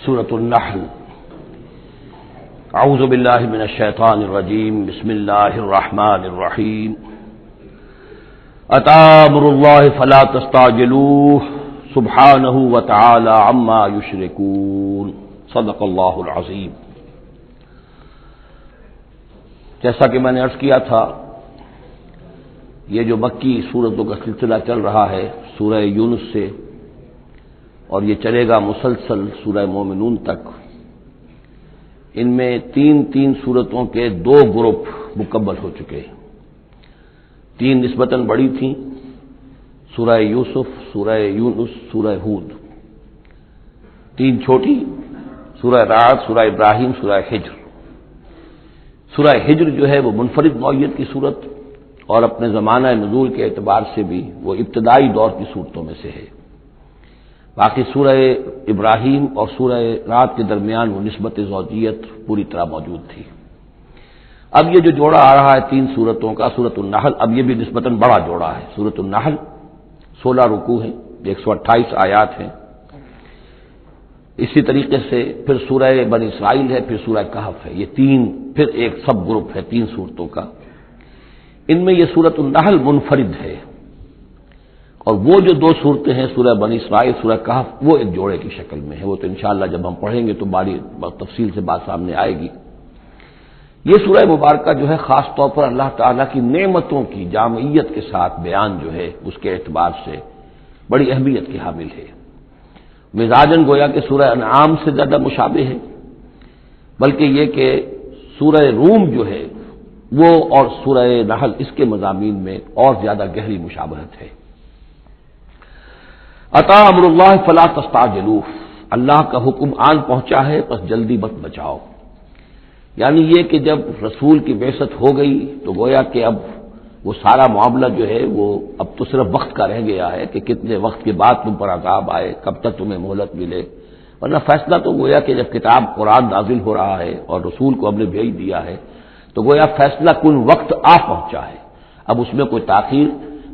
سورۃ النحل۔ اعوذ باللہ من الشیطان الرجیم، بسم اللہ الرحمن الرحیم۔ اتی امر اللہ فلا تستعجلوہ سبحانہ وتعالی عما یشرکون، صدق اللہ العظیم۔ جیسا کہ میں نے عرض کیا تھا، یہ جو مکی سورتوں کا سلسلہ چل رہا ہے سورہ یونس سے، اور یہ چلے گا مسلسل سورہ مومنون تک، ان میں تین سورتوں کے دو گروپ مکمل ہو چکے ہیں۔ تین نسبتاً بڑی تھیں، سورہ یوسف، سورہ یونس، سورہ ہود۔ تین چھوٹی، سورہ رعد، سورہ ابراہیم، سورہ ہجر۔ سورہ ہجر جو ہے وہ منفرد نوعیت کی صورت، اور اپنے زمانہ نزول کے اعتبار سے بھی وہ ابتدائی دور کی صورتوں میں سے ہے۔ باقی سورہ ابراہیم اور سورہ رعد کے درمیان وہ نسبت زوجیت پوری طرح موجود تھی۔ اب یہ جو جوڑا آ رہا ہے تین سورتوں کا، سورۃ النحل، اب یہ بھی نسبتاً بڑا جوڑا ہے۔ سورۃ النحل 16 رکوع ہیں، 128 آیات ہیں۔ اسی طریقے سے پھر سورہ بنی اسرائیل ہے، پھر سورہ کہف ہے۔ یہ تین پھر ایک سب گروپ ہے تین سورتوں کا۔ ان میں یہ سورۃ النحل منفرد ہے، اور وہ جو دو صورتیں ہیں سورہ بنی اسرائیل، سورہ کہف، وہ ایک جوڑے کی شکل میں ہے۔ وہ تو انشاءاللہ جب ہم پڑھیں گے تو بڑی تفصیل سے بات سامنے آئے گی۔ یہ سورہ مبارکہ جو ہے خاص طور پر اللہ تعالیٰ کی نعمتوں کی جامعیت کے ساتھ بیان جو ہے اس کے اعتبار سے بڑی اہمیت کی حامل ہے۔ مزاجاً گویا کہ سورہ انعام سے زیادہ مشابہ ہے، بلکہ یہ کہ سورہ روم جو ہے وہ اور سورہ نحل اس کے مضامین میں اور زیادہ گہری مشابہت ہے۔ اتی امر اللہ فلا تستعجلوہ، اللہ کا حکم آن پہنچا ہے پس جلدی مت بچاؤ۔ یعنی یہ کہ جب رسول کی بعثت ہو گئی تو گویا کہ اب وہ سارا معاملہ جو ہے وہ اب تو صرف وقت کا رہ گیا ہے کہ کتنے وقت کے بعد تم پر عذاب آئے، کب تک تمہیں مہلت ملے، ورنہ فیصلہ تو گویا کہ جب کتاب قرآن نازل ہو رہا ہے اور رسول کو ہم نے بھیج دیا ہے تو گویا فیصلہ کن وقت آ پہنچا ہے۔ اب اس میں کوئی تاخیر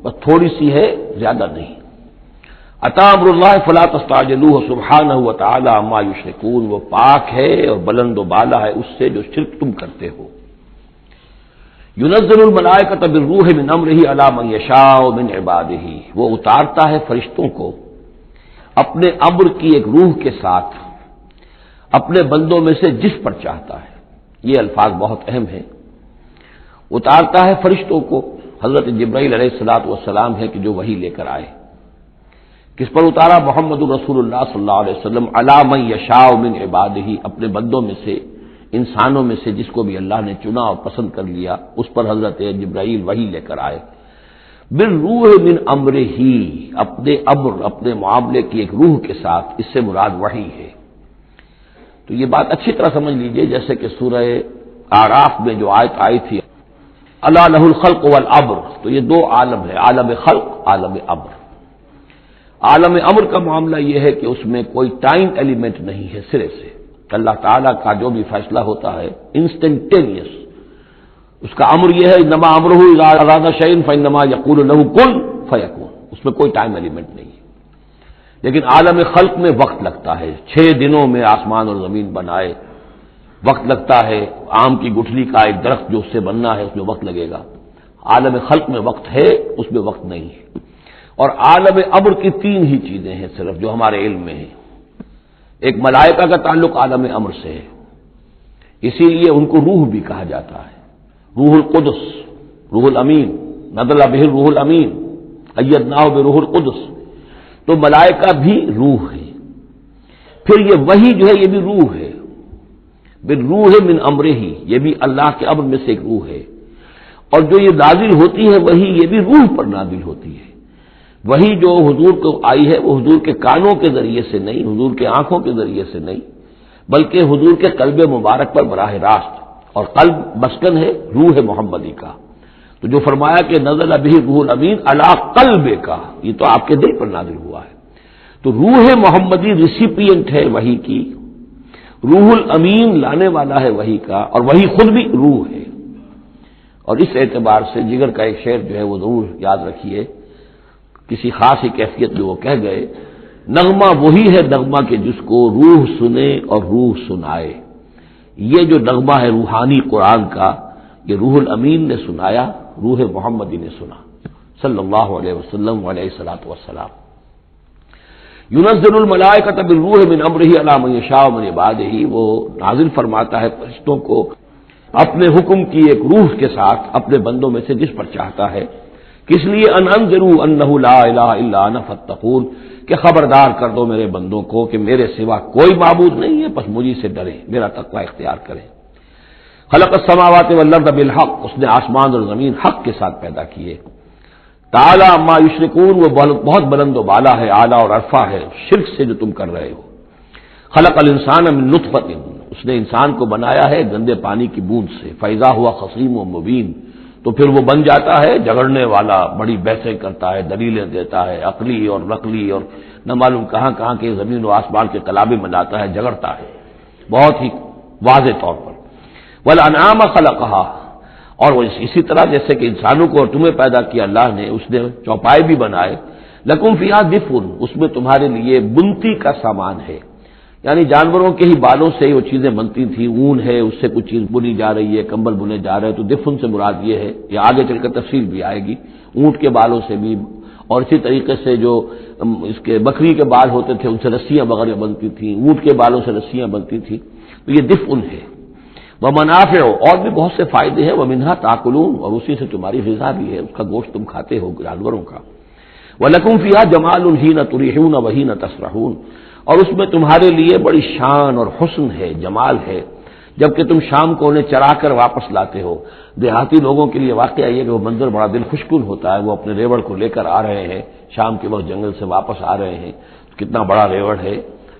بس تھوڑی سی ہے، زیادہ نہیں۔ اتی امر اللہ فلا تستعجلوہ سبحانہ وتعالی عما یشرکون، وہ پاک ہے اور بلند و بالا ہے اس سے جو شرک تم کرتے ہو۔ ينزل الملائکۃ بالروح من امرہ علی من یشاء من عبادہ، وہ اتارتا ہے فرشتوں کو اپنے امر کی ایک روح کے ساتھ اپنے بندوں میں سے جس پر چاہتا ہے۔ یہ الفاظ بہت اہم ہیں۔ اتارتا ہے فرشتوں کو، حضرت جبرائیل علیہ الصلوۃ والسلام ہے کہ جو وحی لے کر آئے۔ کس پر اتارا؟ محمد رسول اللہ صلی اللہ علیہ وسلم علی من یشاء من عبادہ، اپنے بندوں میں سے، انسانوں میں سے جس کو بھی اللہ نے چنا اور پسند کر لیا اس پر حضرت جبرائیل وحی لے کر آئے۔ بالروح من امرہ، اپنے امر، اپنے معاملے کی ایک روح کے ساتھ، اس سے مراد وحی ہے۔ تو یہ بات اچھی طرح سمجھ لیجئے، جیسے کہ سورہ اعراف میں جو آیت آئی تھی الا لہ الخلق والامر، تو یہ دو عالم ہے، عالم خلق، عالم امر۔ عالم امر کا معاملہ یہ ہے کہ اس میں کوئی ٹائم ایلیمنٹ نہیں ہے سرے سے۔ اللہ تعالیٰ کا جو بھی فیصلہ ہوتا ہے انسٹنٹینیس، اس کا امر یہ ہے انما امرہ اذا اراد شیئا فانما یقول له کن فیکون، اس میں کوئی ٹائم ایلیمنٹ نہیں ہے۔ لیکن عالم خلق میں وقت لگتا ہے، 6 دنوں میں آسمان اور زمین بنائے، وقت لگتا ہے۔ آم کی گٹھلی کا ایک درخت جو اس سے بننا ہے اس میں وقت لگے گا۔ عالم خلق میں وقت ہے، اس میں وقت نہیں ہے۔ اور عالم امر کی 3 ہی چیزیں ہیں صرف جو ہمارے علم میں ہیں۔ ایک ملائکہ کا تعلق عالم امر سے ہے، اسی لیے ان کو روح بھی کہا جاتا ہے، روح القدس، روح الامین، نزل بہ الروح الامین، ایدناہ بروح القدس۔ تو ملائکہ بھی روح ہے۔ پھر یہ وحی جو ہے یہ بھی روح ہے، بالروح من امرہ، یہ بھی اللہ کے امر میں سے ایک روح ہے۔ اور جو یہ نازل ہوتی ہے وحی، یہ بھی روح پر نازل ہوتی ہے۔ وہی جو حضور کو آئی ہے وہ حضور کے کانوں کے ذریعے سے نہیں، حضور کے آنکھوں کے ذریعے سے نہیں، بلکہ حضور کے قلب مبارک پر براہ راست، اور قلب مسکن ہے روح محمدی کا۔ تو جو فرمایا کہ نزل بہ روح الامین علی قلبک، یہ تو آپ کے دل پر نازل ہوا ہے۔ تو روح محمدی ریسیپینٹ ہے وحی کی، روح الامین لانے والا ہے وحی کا، اور وہی خود بھی روح ہے۔ اور اس اعتبار سے جگر کا ایک شعر جو ہے وہ ضرور یاد رکھیے، کسی خاص ہی کیفیت میں وہ کہہ گئے نغمہ وہی ہے نغمہ کہ جس کو روح سنے اور روح سنائے. یہ جو نغمہ ہے روحانی قرآن کا، یہ روح الامین نے سنایا، روح محمدی نے سنا صلی اللہ علیہ وسلم علیہ الصلوۃ والسلام. ينزل الملائکۃ بالروح من امرہ علی من یشاء من عبادہ، وہ نازل فرماتا ہے فرشتوں کو اپنے حکم کی ایک روح کے ساتھ اپنے بندوں میں سے جس پر چاہتا ہے. کس لیے؟ ان انذروا انہ لا الہ الا انا فاتقون، کہ خبردار کر دو میرے بندوں کو کہ میرے سوا کوئی معبود نہیں ہے، بس مجھے سے ڈریں، میرا تقوی اختیار کریں. خلق السماوات والارض بالحق، اس نے آسمان اور زمین حق کے ساتھ پیدا کیے. تعالی عما یشرکون، وہ بہت بلند و بالا ہے، اعلیٰ اور عرفہ ہے شرک سے جو تم کر رہے ہو. خلق الانسان من نطفۃ، اس نے انسان کو بنایا ہے گندے پانی کی بوند سے. فاذا ہوا خصیم و مبین، تو پھر وہ بن جاتا ہے جھگڑنے والا، بڑی بحثیں کرتا ہے، دلیلیں دیتا ہے، عقلی اور نقلی اور نہ معلوم کہاں کہاں کے زمین و آسمان کے کلابے بناتا ہے، جھگڑتا ہے بہت ہی واضح طور پر. والانعام خلقہا، اور وہ اسی طرح جیسے کہ انسانوں کو اور تمہیں پیدا کیا اللہ نے، اس نے چوپائے بھی بنائے. لکم فیہا دفء، اس میں تمہارے لیے بنتی کا سامان ہے، یعنی جانوروں کے ہی بالوں سے وہ چیزیں بنتی تھیں. اون ہے، اس سے کچھ چیز بنی جا رہی ہے، کمبل بنے جا رہے ہیں، تو دفن سے مراد یہ ہے. یہ آگے چل کر تفصیل بھی آئے گی. اونٹ کے بالوں سے بھی، اور اسی طریقے سے جو اس کے بکری کے بال ہوتے تھے ان سے رسیاں وغیرہ بنتی تھیں، اونٹ کے بالوں سے رسیاں بنتی تھیں. تو یہ دفن ہے. ومنافع، اور بھی بہت سے فائدے ہیں. ومنھا تاکلون، اور اسی سے تمہاری غذا بھی ہے، اس کا گوشت تم کھاتے ہو جانوروں کا. وَلَكُمْ فِيهَا جَمَالٌ حِينَ تُرِيحُونَ وَحِينَ تَسْرَحُونَ، اور اس میں تمہارے لیے بڑی شان اور حسن ہے، جمال ہے، جبکہ تم شام کو انہیں چرا کر واپس لاتے ہو. دیہاتی لوگوں کے لیے واقعہ یہ کہ وہ منظر بڑا دل خوشکن ہوتا ہے. وہ اپنے ریوڑ کو لے کر آ رہے ہیں، شام کے وقت جنگل سے واپس آ رہے ہیں، کتنا بڑا ریوڑ ہے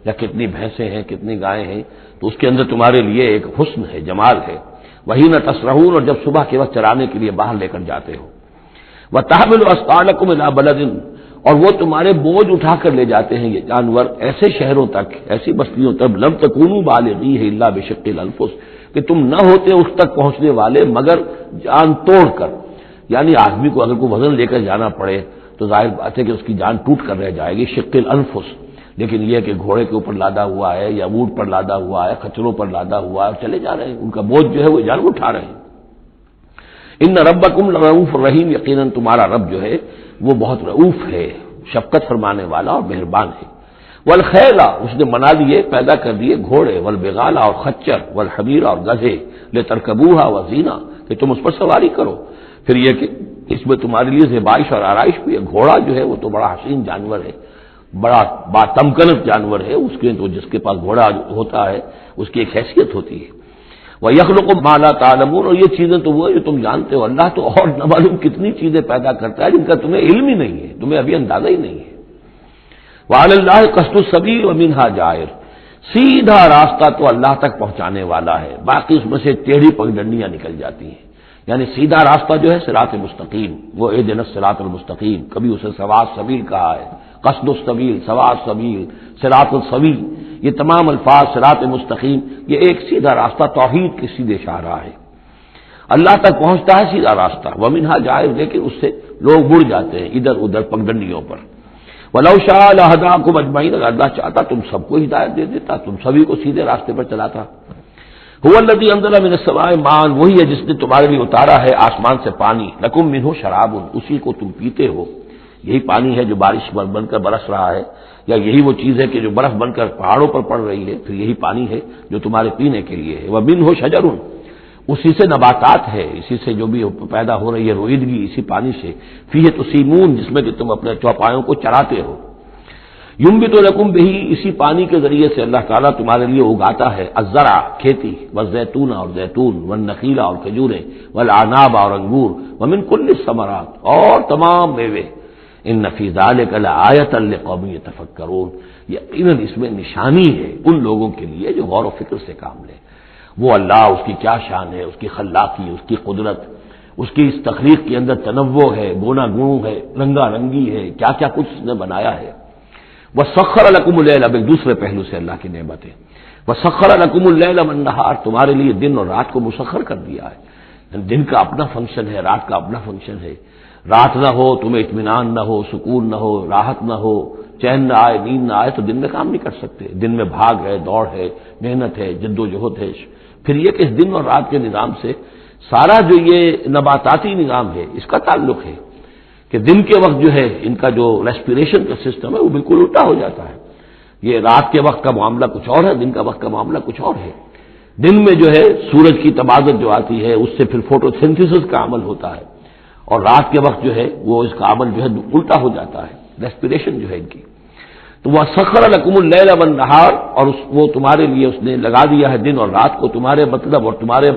یا کتنی بھینسیں ہیں، کتنی گائیں ہیں، تو اس کے اندر تمہارے لیے ایک حسن ہے، جمال ہے. وحین تسرحون، اور جب صبح کے وقت چرانے کے لیے باہر لے کر جاتے ہو. وتحمل اثقالکم الی بلد، اور وہ تمہارے بوجھ اٹھا کر لے جاتے ہیں یہ جانور ایسے شہروں تک، ایسی بستیوں تک. لم تکونوا بالغیہ الا بشق الانفس، کہ تم نہ ہوتے اس تک پہنچنے والے مگر جان توڑ کر. یعنی آدمی کو اگر کوئی وزن لے کر جانا پڑے تو ظاہر بات ہے کہ اس کی جان ٹوٹ کر رہ جائے گی، شق الانفس. لیکن یہ کہ گھوڑے کے اوپر لادا ہوا ہے یا اونٹ پر لادا ہوا ہے، کچروں پر لادا ہوا ہے، اور چلے جا رہے ہیں، ان کا بوجھ جو ہے وہ جانور اٹھا رہے ہیں. ان ربکم لرؤوف الرحیم، یقیناً تمہارا رب جو ہے وہ بہت رؤوف ہے، شفقت فرمانے والا اور مہربان ہے. والخیل، اس نے بنا لیے، پیدا کر دیے گھوڑے. والبغال، اور خچر. والحمیر، اور گدھے. لترکبوها وزینہ، کہ تم اس پر سواری کرو. پھر یہ کہ اس میں تمہارے لیے زیبائش اور آرائش بھی ہے. گھوڑا جو ہے وہ تو بڑا حسین جانور ہے، بڑا تمکنت جانور ہے. اس کے تو جس کے پاس گھوڑا ہوتا ہے اس کی ایک حیثیت ہوتی ہے. وَيَخْلُقُ مَا لَا تَعْلَمُونَ، اور یہ چیزیں تو وہ ہے جو تم جانتے ہو. اللہ تو اور نہ معلوم کتنی چیزیں پیدا کرتا ہے جن کا تمہیں علم ہی نہیں ہے، تمہیں ابھی اندازہ ہی نہیں ہے. وَعَلَى اللَّهِ قَصْدُ السَّبِيلِ وَمِنْهَا جَائِرٌ، سیدھا راستہ تو اللہ تک پہنچانے والا ہے، باقی اس میں سے ٹیڑھی پگڈنڈیاں نکل جاتی ہیں. یعنی سیدھا راستہ جو ہے صراط مستقیم، وہ اہدنا الصراط المستقیم. کبھی اسے سواء السبیل کہا ہے، قصد السبیل، سواء السبیل، صراط السوی. یہ تمام الفاظ صراط مستقیم، یہ ایک سیدھا راستہ توحید کی سیدھے شاہراہ ہے. اللہ تک پہنچتا ہے سیدھا راستہ. ومنھا جائر، لیکن اس سے لوگ مڑ جاتے ہیں ادھر ادھر پگڈنڈیوں پر. وَلَوْ شَاءَ لَهَدَاكُمْ أَجْمَعِينَ، اگر اللہ چاہتا تم سب کو ہدایت دے دیتا، تم سبھی کو سیدھے راستے پر چلاتا. هُوَ الَّذِي أَنزَلَ مِنَ السَّمَاءِ مَاءً، وہی ہے جس نے تمہارے لیے اتارا ہے آسمان سے پانی. لَكُم مِّنْهُ شَرَابٌ، اسی کو تم پیتے ہو. یہی پانی ہے جو بارش بن کر برس رہا ہے، یا یہی وہ چیز ہے کہ جو برف بن کر پہاڑوں پر پڑ رہی ہے، پھر یہی پانی ہے جو تمہارے پینے کے لیے ہے. وَمِنْهُ شَجَرٌ، اسی سے نباتات ہے، اسی سے جو بھی پیدا ہو رہی ہے روئیدگی اسی پانی سے. فیہ تسیمون، جس میں کہ تم اپنے چوپایوں کو چراتے ہو. ینبت لکم بہ، اسی پانی کے ذریعے سے اللہ تعالیٰ تمہارے لیے اگاتا ہے الزرع، کھیتی. والزیتون، اور زیتون. والنخیل، اور کھجوریں. والاعناب، اور انگور. ومن کل الثمرات، اور تمام میوے. ان فی ذلک لآیۃ لقوم یتفکرون، یقیناً اس میں نشانی ہے ان لوگوں کے لیے جو غور و فکر سے کام لیں. وہ اللہ، اس کی کیا شان ہے، اس کی خلاقی، اس کی قدرت، اس کی اس تخلیق کے اندر تنوع ہے، گونا گون ہے، رنگا رنگی ہے، کیا کیا کچھ اس نے بنایا ہے. وَسَخَّرَ لَكُمُ اللَّيْلَ، اب ایک دوسرے پہلو سے اللہ کی نعمتیں. وَسَخَّرَ لَكُمُ اللَّيْلَ وَالنَّهَارَ، تمہارے لیے دن اور رات کو مسخر کر دیا ہے. دن کا اپنا فنکشن ہے، رات کا اپنا فنکشن ہے. رات نہ ہو تمہیں اطمینان نہ ہو، سکون نہ ہو، راحت نہ ہو، چین نہ آئے نیند نہ آئے تو دن میں کام نہیں کر سکتے. دن میں بھاگ ہے، دوڑ ہے، محنت ہے، جد و جہد ہے. پھر یہ کہ اس دن اور رات کے نظام سے سارا جو یہ نباتاتی نظام ہے اس کا تعلق ہے کہ دن کے وقت جو ہے ان کا جو ریسپیریشن کا سسٹم ہے وہ بالکل الٹا ہو جاتا ہے. یہ رات کے وقت کا معاملہ کچھ اور ہے، دن کا وقت کا معاملہ کچھ اور ہے. دن میں جو ہے سورج کی تبادل جو آتی ہے اس سے پھر فوٹو سنتھسس کا عمل ہوتا ہے، اور رات کے وقت جو ہے وہ اس کا عمل جو ہے الٹا ہو جاتا ہے، ریسپیریشن جو ہے ان کی. تو وہ سخر لکم اللیل والنہار، اور وہ تمہارے لیے اس نے لگا دیا ہے دن اور رات کو تمہارے مطلب اور تمہارے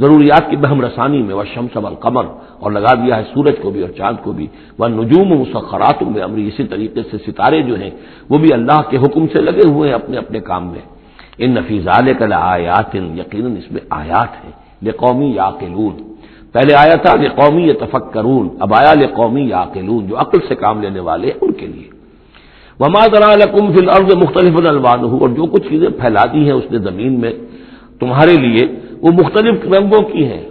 ضروریات کی بہم رسانی میں. والشمس والقمر، اور لگا دیا ہے سورج کو بھی اور چاند کو بھی. والنجوم مسخرات بامرہ، اسی طریقے سے ستارے جو ہیں وہ بھی اللہ کے حکم سے لگے ہوئے ہیں اپنے اپنے کام میں. ان فی ذلک لآیات، یقیناً اس میں آیات ہیں لقوم یعقلون. پہلے آیا تھا لقوم یتفکرون، اب آیا لقوم یعقلون، جو عقل سے کام لینے والے ہیں ان کے لیے. وما ذرا لکم فی الارض مختلف الوانہ، اور جو کچھ چیزیں پھیلا دی ہیں اس نے زمین میں تمہارے لیے وہ مختلف رنگوں کی ہیں.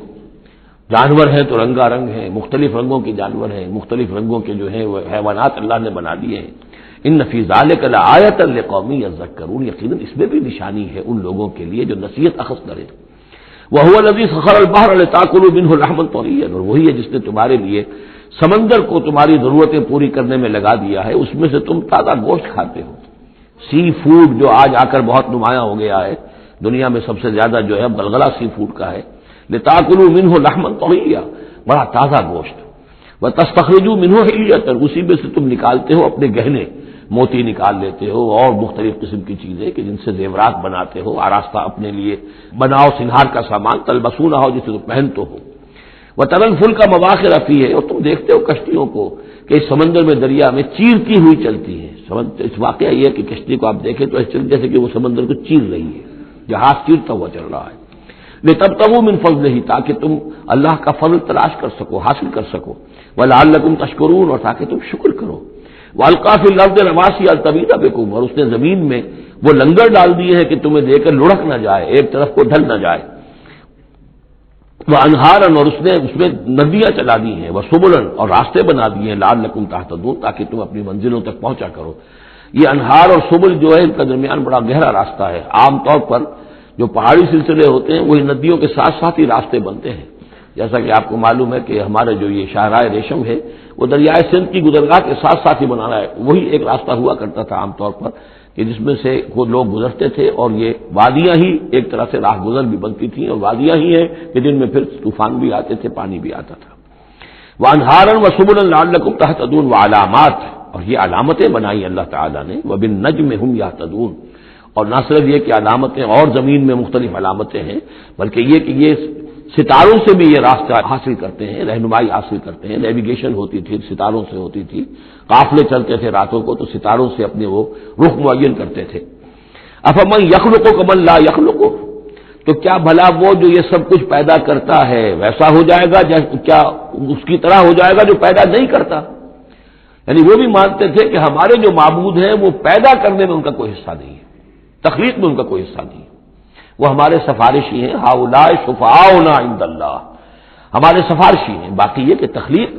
جانور ہیں تو رنگا رنگ ہیں، مختلف رنگوں کے جانور ہیں، مختلف رنگوں کے جو ہیں وہ حیوانات اللہ نے بنا دیے ہیں. ان فی ذلک لآیۃ لقوم یذکرون، یقیناً اس میں بھی نشانی ہے ان لوگوں کے لیے جو نصیحت اخذ کرے. وهو الذی سخر البحر لتاکلوا منه لحما طریا، اور وہی ہے جس نے تمہارے لیے سمندر کو تمہاری ضرورتیں پوری کرنے میں لگا دیا ہے، اس میں سے تم تازہ گوشت کھاتے ہو. سی فوڈ جو آج آ کر بہت نمایاں ہو گیا ہے دنیا میں، سب سے زیادہ جو ہے غلغلہ سی فوڈ کا ہے. لتاکلوا منه لحما طریا، بڑا تازہ گوشت. وتستخرجوا منه حلیۃ، اسی میں سے تم نکالتے ہو اپنے گہنے، موتی نکال لیتے ہو اور مختلف قسم کی چیزیں کہ جن سے زیورات بناتے ہو، آراستہ اپنے لیے بناؤ سنہار کا سامان. تلبسونہ ہو، جسے تم پہن تو ہو. وترى الفلک مواخر فیہ، اور تم دیکھتے ہو کشتیوں کو کہ اس سمندر میں دریا میں چیرتی ہوئی چلتی ہیں. اس واقعہ یہ ہے کہ کشتی کو آپ دیکھیں تو جیسے کہ وہ سمندر کو چیر رہی ہے، جہاز چیرتا ہوا چل رہا ہے. لتبتغوا من فضلہ، تاکہ تم اللہ کا فضل تلاش کر سکو، حاصل کر سکو. ولعلکم تشکرون، اور تاکہ تم شکر کرو. وَأَلْقَىٰ فِي الْأَرْضِ رَوَاسِيَ أَن تَمِيدَ بِكُمْ، اور اس نے زمین میں وہ لنگر ڈال دیے ہیں کہ تمہیں دے کر لڑک نہ جائے، ایک طرف کو ڈھل نہ جائے. وَأَنْهَارًا، اور اس نے اس میں ندیاں چلا دی ہیں. وَسُبُلًا، اور راستے بنا دیے ہیں. لَعَلَّكُمْ تَهْتَدُونَ، تاکہ تم اپنی منزلوں تک پہنچا کرو. یہ انہار اور سبل جو ہے ان کا درمیان بڑا گہرا راستہ ہے. عام طور پر جو پہاڑی سلسلے ہوتے ہیں وہی ندیوں کے ساتھ ساتھ ہی راستے بنتے ہیں. جیسا کہ آپ کو معلوم ہے کہ ہمارے جو یہ شاہراہ ریشم ہے وہ دریائے سندھ کی گزرگاہ کے ساتھ ساتھ ہی بنا رہا ہے. وہی ایک راستہ ہوا کرتا تھا عام طور پر کہ جس میں سے وہ لوگ گزرتے تھے، اور یہ وادیاں ہی ایک طرح سے راہ گزر بھی بنتی تھیں، اور وادیاں ہی ہیں کہ جن میں پھر طوفان بھی آتے تھے، پانی بھی آتا تھا. وَأَنْهَارًا وَسُبُلًا لَعَلَّكُمْ تَهْتَدُونَ، وَعَلَامَاتٍ، اور یہ علامتیں بنائی اللہ تعالیٰ نے. وَبِالنَّجْمِ هُمْ يَهْتَدُونَ، اور نہ صرف یہ کہ علامتیں اور زمین میں مختلف علامتیں ہیں، بلکہ یہ کہ یہ ستاروں سے بھی یہ راستہ حاصل کرتے ہیں، رہنمائی حاصل کرتے ہیں. نیویگیشن ہوتی تھی ستاروں سے ہوتی تھی، قافلے چلتے تھے راتوں کو تو ستاروں سے اپنے وہ رخ معین کرتے تھے. افمن یخلق کمن لا یخلق، تو کیا بھلا وہ جو یہ سب کچھ پیدا کرتا ہے ویسا ہو جائے گا، کیا اس کی طرح ہو جائے گا جو پیدا نہیں کرتا؟ یعنی وہ بھی مانتے تھے کہ ہمارے جو معبود ہیں وہ پیدا کرنے میں ان کا کوئی حصہ نہیں ہے، تخلیق میں ان کا کوئی حصہ نہیں ہے، وہ ہمارے سفارشی ہیں. ہؤلاء شفعاؤنا عند اللہ، ہمارے سفارشی ہیں. باقی یہ کہ تخلیق،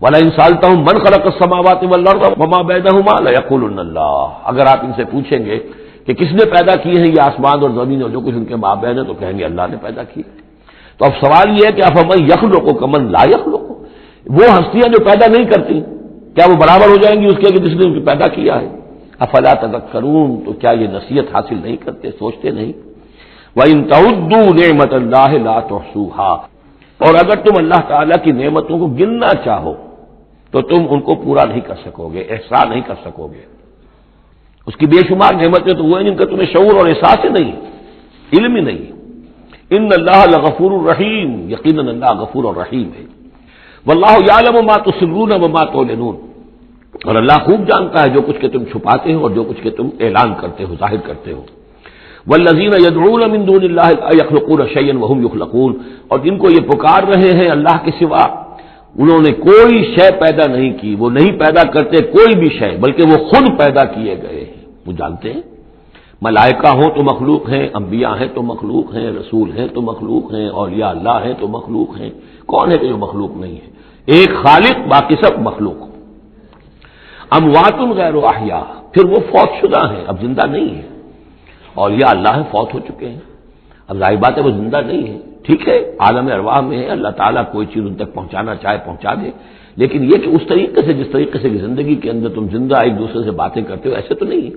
وَلَئِن سَأَلْتَهُم مَّنْ خَلَقَ السَّمَاوَاتِ وَالْأَرْضَ وَمَا بَيْنَهُمَا لَيَقُولُنَّ اللَّهُ، اگر آپ ان سے پوچھیں گے کہ کس نے پیدا کیے ہیں یہ آسمان اور زمین اور جو کچھ ان کے مابین ہے، تو کہیں گے اللہ نے پیدا کیے. تو اب سوال یہ ہے کہ افمن یخلق کمن لا یخلق، وہ ہستیاں جو پیدا نہیں کرتی کیا وہ برابر ہو جائیں گی اس کے کہ جس نے ان کو پیدا کیا ہے؟ افلا تذکرون، تو کیا یہ نصیحت حاصل نہیں کرتے، سوچتے نہیں؟ وَإِن تَعُدُّوا نِعْمَةَ اللَّهِ لَا تُحْصُوهَا، اور اگر تم اللہ تعالیٰ کی نعمتوں کو گننا چاہو تو تم ان کو پورا نہیں کر سکو گے، احصاء نہیں کر سکو گے. اس کی بے شمار نعمتیں تو وہ ہیں جن کا تمہیں شعور اور احساس ہی نہیں، علم ہی نہیں. ان اللہ لغفور الرحیم، یقیناً اللہ غفور اور رحیم ہے. واللہ یعلم ما تسرون وما تعلنون، اور اللہ خوب جانتا ہے جو کچھ کہ تم چھپاتے ہو اور جو کچھ کہ تم اعلان کرتے ہو، ظاہر کرتے ہو. والذین یدعون من دون اللہ لا یخلقون شیئا وهم یخلقون، اور جن کو یہ پکار رہے ہیں اللہ کے سوا، انہوں نے کوئی شے پیدا نہیں کی، وہ نہیں پیدا کرتے کوئی بھی شے، بلکہ وہ خود پیدا کیے گئے ہیں. وہ جانتے ہیں ملائکہ ہوں تو مخلوق ہیں، انبیاء ہیں تو مخلوق ہیں، رسول ہیں تو مخلوق ہیں، اولیاء اللہ ہیں تو مخلوق ہیں. کون ہے کہ جو مخلوق نہیں ہے؟ ایک خالق، باقی سب مخلوق. اموات غیر احیا، پھر وہ فوت شدہ ہیں، اب زندہ نہیں ہیں. اور یہ اللہ فوت ہو چکے ہیں، اب ظاہر بات ہے وہ زندہ نہیں ہے. ٹھیک ہے عالم ارواح میں ہے، اللہ تعالیٰ کوئی چیز ان تک پہنچانا چاہے پہنچا دے، لیکن یہ کہ اس طریقے سے جس طریقے سے زندگی کے اندر تم زندہ ایک دوسرے سے باتیں کرتے ہو ایسے تو نہیں ہے.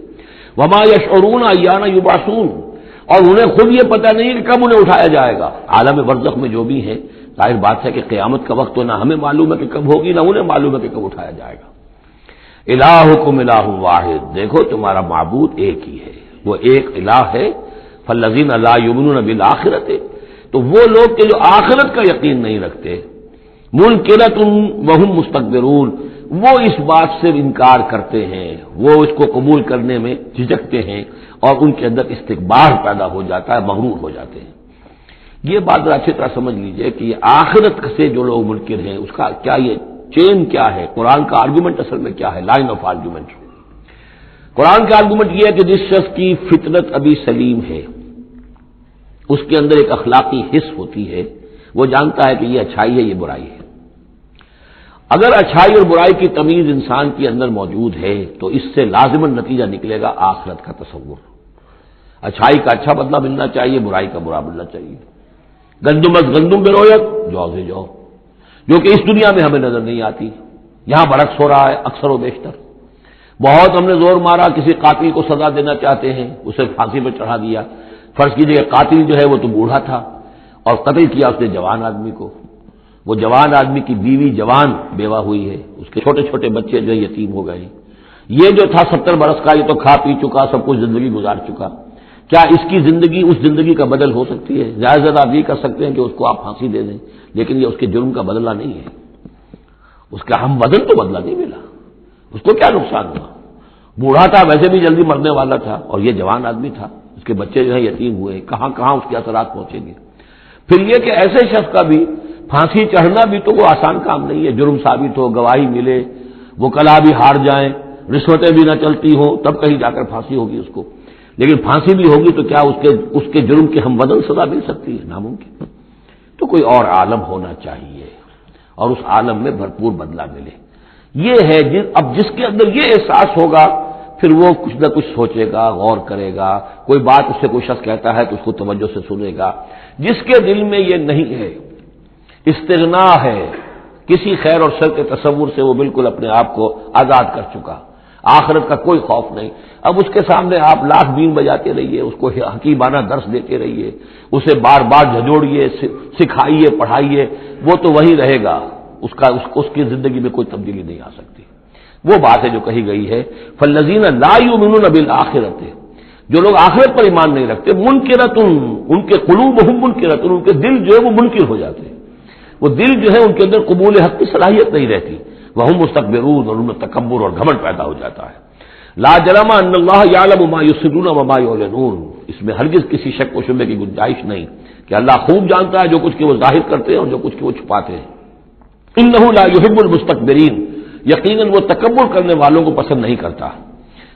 وما یشعرون ایان یبعثون، اور انہیں خود یہ پتہ نہیں کہ کب انہیں اٹھایا جائے گا. عالم برزخ میں جو بھی ہیں، ظاہر بات ہے کہ قیامت کا وقت تو نہ ہمیں معلوم ہے کہ کب ہوگی، نہ انہیں معلوم ہے کہ کب اٹھایا جائے گا. الہکم الہ واحد، دیکھو تمہارا معبود ایک ہی ہے، وہ ایک الہ ہے. فالذین لا یؤمنون بالآخرۃ، تو وہ لوگ کہ جو آخرت کا یقین نہیں رکھتے، منکرۃ وہم مستکبرون، وہ اس بات سے انکار کرتے ہیں، وہ اس کو قبول کرنے میں جھجکتے ہیں اور ان کے اندر استکبار پیدا ہو جاتا ہے، مغرور ہو جاتے ہیں. یہ بات ذرا اچھی طرح سمجھ لیجئے کہ یہ آخرت سے جو لوگ منکر ہیں اس کا کیا یہ چین کیا ہے، قرآن کا آرگومنٹ اصل میں کیا ہے، لائن آف آرگومنٹ. قرآن کا آرگومنٹ یہ ہے کہ جس شخص کی فطرت ابھی سلیم ہے، اس کے اندر ایک اخلاقی حس ہوتی ہے، وہ جانتا ہے کہ یہ اچھائی ہے یہ برائی ہے. اگر اچھائی اور برائی کی تمیز انسان کے اندر موجود ہے تو اس سے لازماً نتیجہ نکلے گا آخرت کا تصور. اچھائی کا اچھا بدلہ ملنا چاہیے، برائی کا برا ملنا چاہیے. گندم از گندم بے رویت جو سے جو، جو کہ اس دنیا میں ہمیں نظر نہیں آتی. یہاں برعکس ہو رہا ہے اکثر و بیشتر. بہت ہم نے زور مارا، کسی قاتل کو سزا دینا چاہتے ہیں، اسے پھانسی پہ چڑھا دیا. فرض کیجیے کہ قاتل جو ہے وہ تو بوڑھا تھا اور قتل کیا اس نے جوان آدمی کو. وہ جوان آدمی کی بیوی جوان بیوہ ہوئی ہے، اس کے چھوٹے چھوٹے بچے جو ہے یتیم ہو گئے. یہ جو تھا 70 برس کا، یہ تو کھا پی چکا، سب کچھ زندگی گزار چکا. کیا اس کی زندگی اس زندگی کا بدل ہو سکتی ہے؟ زیادہ زیادہ آپ یہ کر سکتے ہیں کہ اس کو آپ پھانسی دے دیں، لیکن یہ اس کے جرم کا بدلہ نہیں ہے. اس کا ہم بدل تو بدلہ نہیں ملا. اس کو کیا نقصان ہوا؟ بوڑھا تھا، ویسے بھی جلدی مرنے والا تھا، اور یہ جوان آدمی تھا، اس کے بچے جو ہیں یتیم ہوئے. کہاں کہاں اس کے اثرات پہنچیں گے. پھر یہ کہ ایسے شخص کا بھی پھانسی چڑھنا بھی تو وہ آسان کام نہیں ہے. جرم ثابت ہو، گواہی ملے، وکلاء بھی ہار جائیں، رشوتیں بھی نہ چلتی ہوں، تب کہیں جا کر پھانسی ہوگی اس کو. لیکن پھانسی بھی ہوگی تو کیا اس کے جرم کی ہم بدل سزا مل سکتی ہے؟ ناممکن. تو کوئی اور عالم ہونا چاہیے اور اس عالم میں بھرپور بدلہ ملے. یہ ہے اب جس کے اندر یہ احساس ہوگا پھر وہ کچھ نہ کچھ سوچے گا، غور کرے گا. کوئی بات اس سے کوئی شخص کہتا ہے تو اس کو توجہ سے سنے گا. جس کے دل میں یہ نہیں ہے، استغنا ہے، کسی خیر اور شر کے تصور سے وہ بالکل اپنے آپ کو آزاد کر چکا، آخرت کا کوئی خوف نہیں. اب اس کے سامنے آپ لاکھ بین بجاتے رہیے، اس کو حکیمانہ درس دیتے رہیے، اسے بار بار جھجوڑیے، سکھائیے، پڑھائیے، وہ تو وہی رہے گا. اس کی زندگی میں کوئی تبدیلی نہیں آ سکتی. وہ بات ہے جو کہی گئی ہے فالذین لا یؤمنون بالآخرۃ، جو لوگ آخرت پر ایمان نہیں رکھتے، منکرۃ، ان کے قلوبہم منکرۃ، ان کے دل جو ہے وہ منکر ہو جاتے ہیں. وہ دل جو ہے ان کے اندر قبول حق کی صلاحیت نہیں رہتی. وہم مستکبرون، اور ان میں تکبر اور گھمنڈ پیدا ہو جاتا ہے. لا جرم ان اللہ یعلم ما یسرون وما یعلنون، اس میں ہرگز کسی شک و شبہ کی گنجائش نہیں کہ اللہ خوب جانتا ہے جو کچھ کہ وہ ظاہر کرتے ہیں اور جو کچھ کہ وہ چھپاتے ہیں. انہ لا یحب المستکبرین، یقیناً وہ تکبر کرنے والوں کو پسند نہیں کرتا.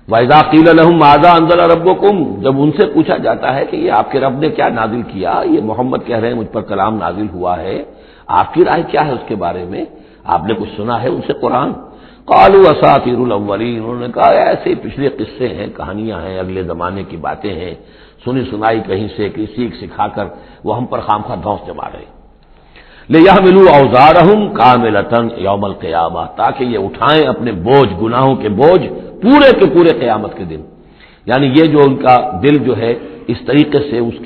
وَإِذَا قِيلَ لَهُمْ مَاذَا أَنزَلَ رَبُّكُمْ، جب ان سے پوچھا جاتا ہے کہ یہ آپ کے رب نے کیا نازل کیا، یہ محمد کہہ رہے ہیں مجھ پر کلام نازل ہوا ہے، آپ کی رائے کیا ہے اس کے بارے میں، آپ نے کچھ سنا ہے ان سے قرآن؟ قالوا اساطیر الاولین، انہوں نے کہا ایسے پچھلے قصے ہیں، کہانیاں ہیں، اگلے زمانے کی باتیں ہیں، سنی سنائی کہیں سے کسی سکھا کر وہ ہم پر خامخواہ دھونس جما رہے. لِيَحْمِلُوا أَوْزَارَهُمْ كَامِلَةً يَوْمَ الْقِيَامَةِ، تاکہ یہ اٹھائیں اپنے بوجھ، گناہوں کے بوجھ پورے کے پورے قیامت کے دن. یعنی یہ جو ان کا دل جو ہے اس طریقے سے اس